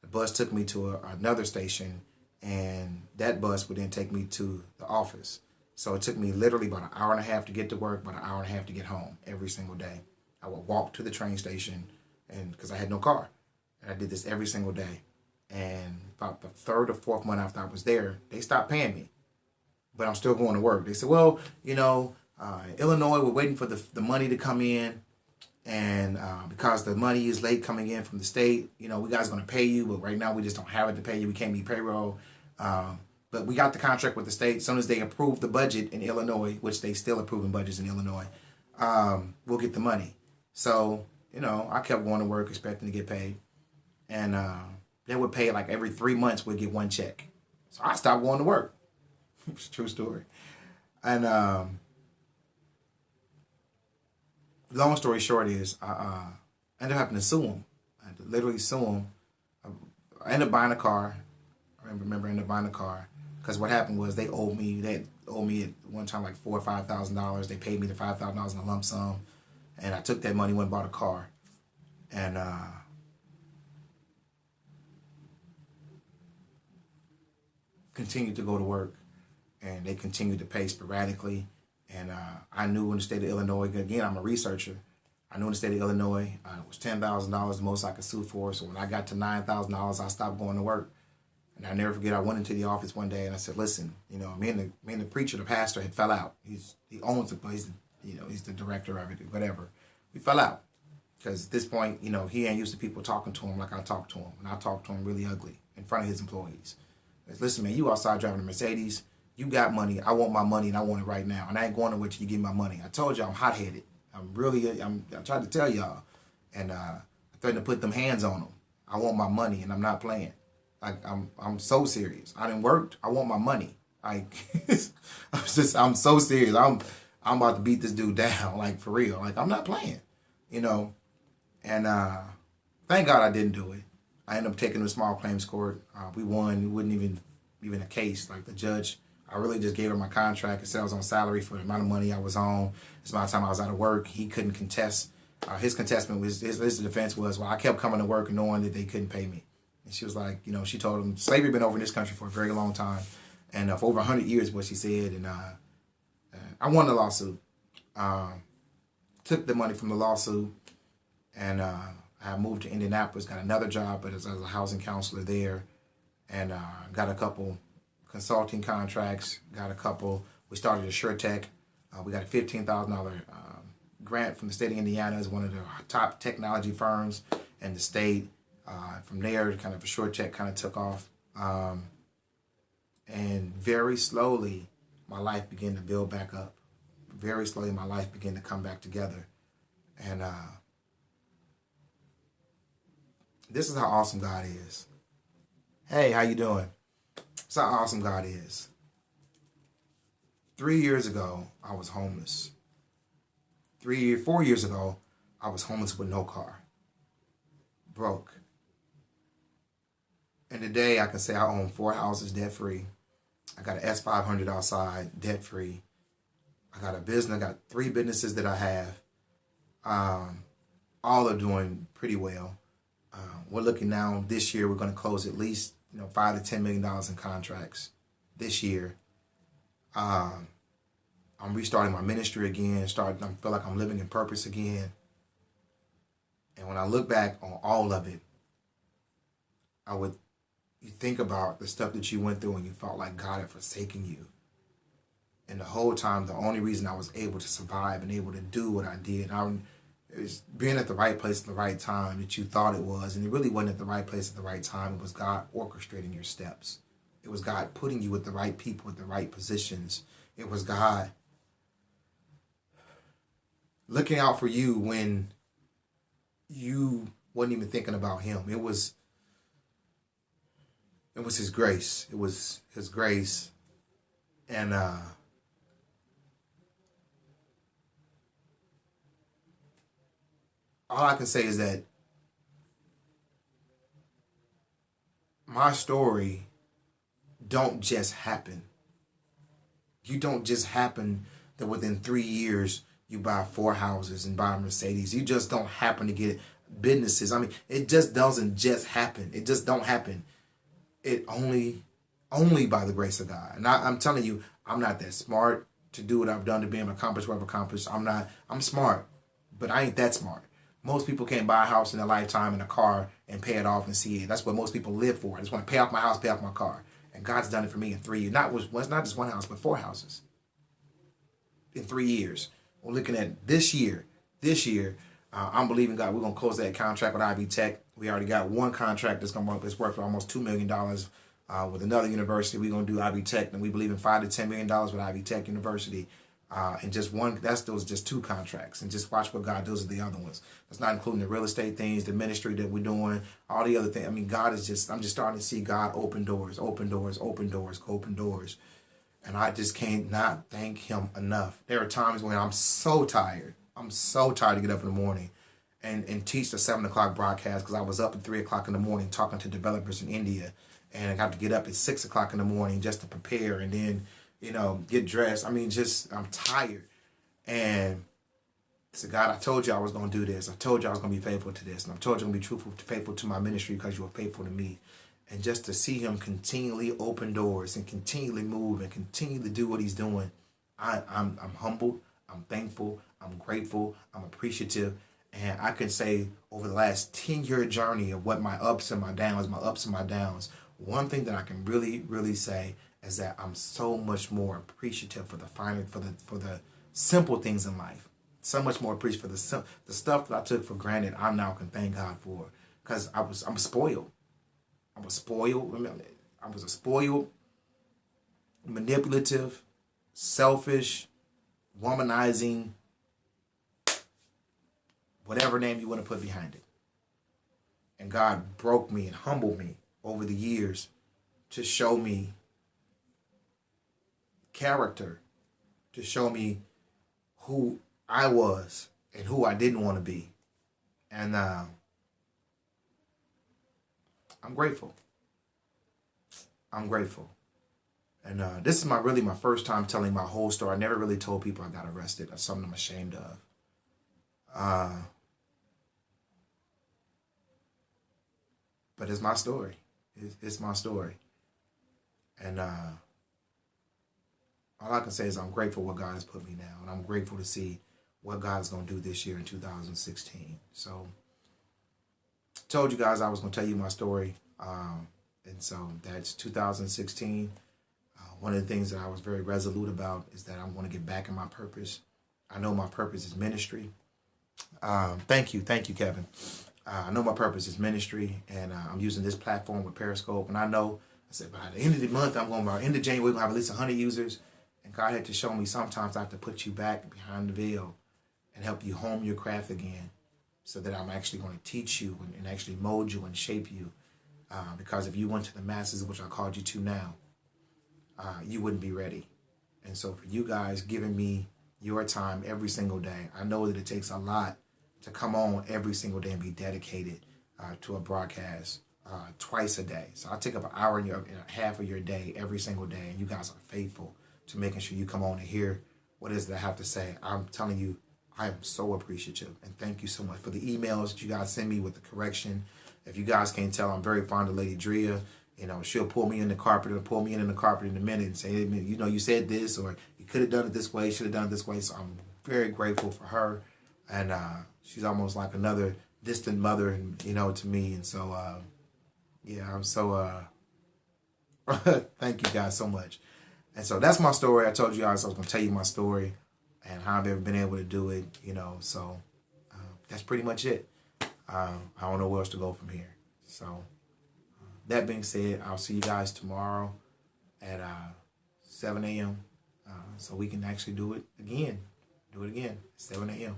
The bus took me to another station, and that bus would then take me to the office. So it took me literally about an hour and a half to get to work, about an hour and a half to get home every single day. I would walk to the train station, and because I had no car. And I did this every single day. And about the third or fourth month after I was there, they stopped paying me. But I'm still going to work. They said, well, Illinois, we're waiting for the money to come in. And because the money is late coming in from the state, we guys are going to pay you. But right now we just don't have it to pay you. We can't be payroll. But we got the contract with the state. As soon as they approve the budget in Illinois, which they still approving budgets in Illinois, we'll get the money. So, I kept going to work expecting to get paid. And they would pay like every 3 months we'd get one check. So I stopped going to work. It's a true story. And long story short is I ended up having to sue them. I had to literally sue them. I ended up buying a car. I remember ended up buying a car. Because what happened was they owed me at one time like $4,000 or $5,000. They paid me the $5,000 in a lump sum. And I took that money, went and bought a car. And continued to go to work. And they continued to pay sporadically. And I knew in the state of Illinois, again, I'm a researcher. I knew in the state of Illinois, it was $10,000 the most I could sue for. So when I got to $9,000, I stopped going to work. And I never forget, I went into the office one day and I said, listen, me and the preacher, the pastor had fell out. He owns the place, he's the director of it, whatever. We fell out. Because at this point, he ain't used to people talking to him like I talk to him. And I talk to him really ugly in front of his employees. I said, listen, man, you outside driving a Mercedes. You got money. I want my money and I want it right now. And I ain't going nowhere till you give me my money. I told you I'm hot-headed. I tried to tell y'all. And I threatened to put them hands on them. I want my money and I'm not playing. Like, I'm so serious. I done worked. I want my money. Like, I'm so serious. I'm about to beat this dude down, like, for real. Like, I'm not playing, And thank God I didn't do it. I ended up taking him to small claims court. We won. It wasn't even a case. Like, the judge, I really just gave her my contract. It said I was on salary for the amount of money I was on. It's about the time I was out of work. He couldn't contest. His contestment was, his defense was, well, I kept coming to work knowing that they couldn't pay me. And she was like, she told him, slavery been over in this country for a very long time. And for over 100 years, what she said. And I won the lawsuit. Took the money from the lawsuit. And I moved to Indianapolis, got another job as a housing counselor there. And got a couple consulting contracts. We started a SureTech. We got a $15,000 grant from the state of Indiana as one of the top technology firms in the state. From there, kind of a SureTech kind of took off. And very slowly, my life began to build back up. Very slowly, my life began to come back together. And this is how awesome God is. Hey, how you doing? That's how awesome God is. 3 years ago, I was homeless. 4 years ago, I was homeless with no car. Broke. And today, I can say I own 4 houses debt-free. I got an S500 outside, debt free. I got a business. I got 3 businesses that I have. All are doing pretty well. We're looking now this year. We're going to close at least $5 to $10 million in contracts this year. I'm restarting my ministry again. I feel like I'm living in purpose again. And when I look back on all of it, you think about the stuff that you went through and you felt like God had forsaken you. And the whole time, the only reason I was able to survive and able to do what I did, it was being at the right place at the right time that you thought it was. And it really wasn't at the right place at the right time. It was God orchestrating your steps. It was God putting you with the right people, with the right positions. It was God looking out for you when you wasn't even thinking about him. It was his grace. It was his grace. And all I can say is that my story don't just happen. You don't just happen that within 3 years you buy 4 houses and buy a Mercedes. You just don't happen to get businesses. I mean, it just doesn't just happen. It just don't happen. It only by the grace of God. And I'm telling you, I'm not that smart to do what I've done to be able to accomplish what I've accomplished. I'm smart, but I ain't that smart. Most people can't buy a house in their lifetime and a car and pay it off and see it. That's what most people live for. I just want to pay off my house, pay off my car. And God's done it for me in 3 years. Not just one house, but 4 houses in 3 years. We're looking at this year. I'm believing God. We're going to close that contract with Ivy Tech. We already got one contract that's worth for almost $2 million with another university. We're going to do Ivy Tech, and we believe in $5 to $10 million with Ivy Tech University. And just one, those just 2 contracts. And just watch what God does with the other ones. That's not including the real estate things, the ministry that we're doing, all the other things. I mean, I'm just starting to see God open doors. And I just can't not thank him enough. There are times when I'm so tired. I'm so tired to get up in the morning and teach the 7 o'clock broadcast because I was up at 3 o'clock in the morning talking to developers in India. And I got to get up at 6 o'clock in the morning just to prepare and then, get dressed. I mean, I'm tired. And I said, God, I told you I was going to do this. I told you I was going to be faithful to this. And I told you I'm going to be faithful to my ministry because you were faithful to me. And just to see him continually open doors and continually move and continually do what he's doing, I'm humbled, I'm thankful, I'm grateful, I'm appreciative. And I can say over the last 10-year journey of what my ups and my downs, one thing that I can really, really say is that I'm so much more appreciative for the simple things in life. So much more appreciative for the stuff that I took for granted. I now can thank God for because I'm spoiled. I was a spoiled, manipulative, selfish, womanizing, whatever name you want to put behind it. And God broke me and humbled me over the years to show me character, to show me who I was and who I didn't want to be. And I'm grateful. And this is my first time telling my whole story. I never really told people I got arrested. That's something I'm ashamed of. But it's my story. It's my story. And all I can say is I'm grateful what God has put me now. And I'm grateful to see what God's going to do this year in 2016. So told you guys I was going to tell you my story. And so that's 2016. One of the things that I was very resolute about is that I'm going to get back in my purpose. I know my purpose is ministry. Thank you, Kevin. I know my purpose is ministry, and I'm using this platform with Periscope. And I said, by the end of the month, by the end of January, we're going to have at least 100 users. And God had to show me sometimes I have to put you back behind the veil and help you hone your craft again so that I'm actually going to teach you and actually mold you and shape you. Because if you went to the masses, which I called you to now, you wouldn't be ready. And so for you guys giving me your time every single day, I know that it takes a lot to come on every single day and be dedicated to a broadcast. twice a day. So I take up an hour and a half of your day every single day, and you guys are faithful to making sure you come on to hear what it is that I have to say. I'm telling you, I am so appreciative, and thank you so much for the emails that you guys send me with the correction. If you guys can't tell, I'm very fond of Lady Drea. You know, she'll pull me in the carpet or pull me in the carpet in a minute and say, hey, you know, you said this, or you could have done it this way, should have done it this way. So I'm very grateful for her, and she's almost like another distant mother, you know, to me. And so, yeah, I'm so, thank you guys so much. And so that's my story. I told you guys I was going to tell you my story and how I've ever been able to do it, you know. So that's pretty much it. I don't know where else to go from here. So that being said, I'll see you guys tomorrow at 7 a.m. So we can actually do it again. 7 a.m.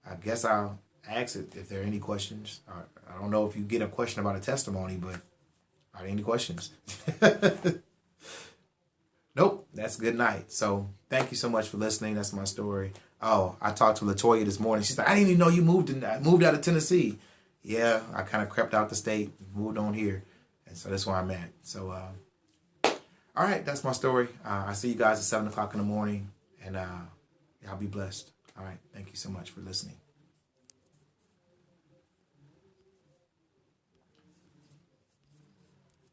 I guess I'll ask it if there are any questions. I don't know if you get a question about a testimony, but are there any questions? Nope, that's good night. So thank you so much for listening. That's my story. Oh, I talked to Latoya this morning. She's like, I didn't even know you moved out of Tennessee. Yeah, I kind of crept out the state, moved on here. And so that's where I'm at. So, all right, that's my story. I see you guys at 7 o'clock in the morning. And y'all be blessed. All right, thank you so much for listening.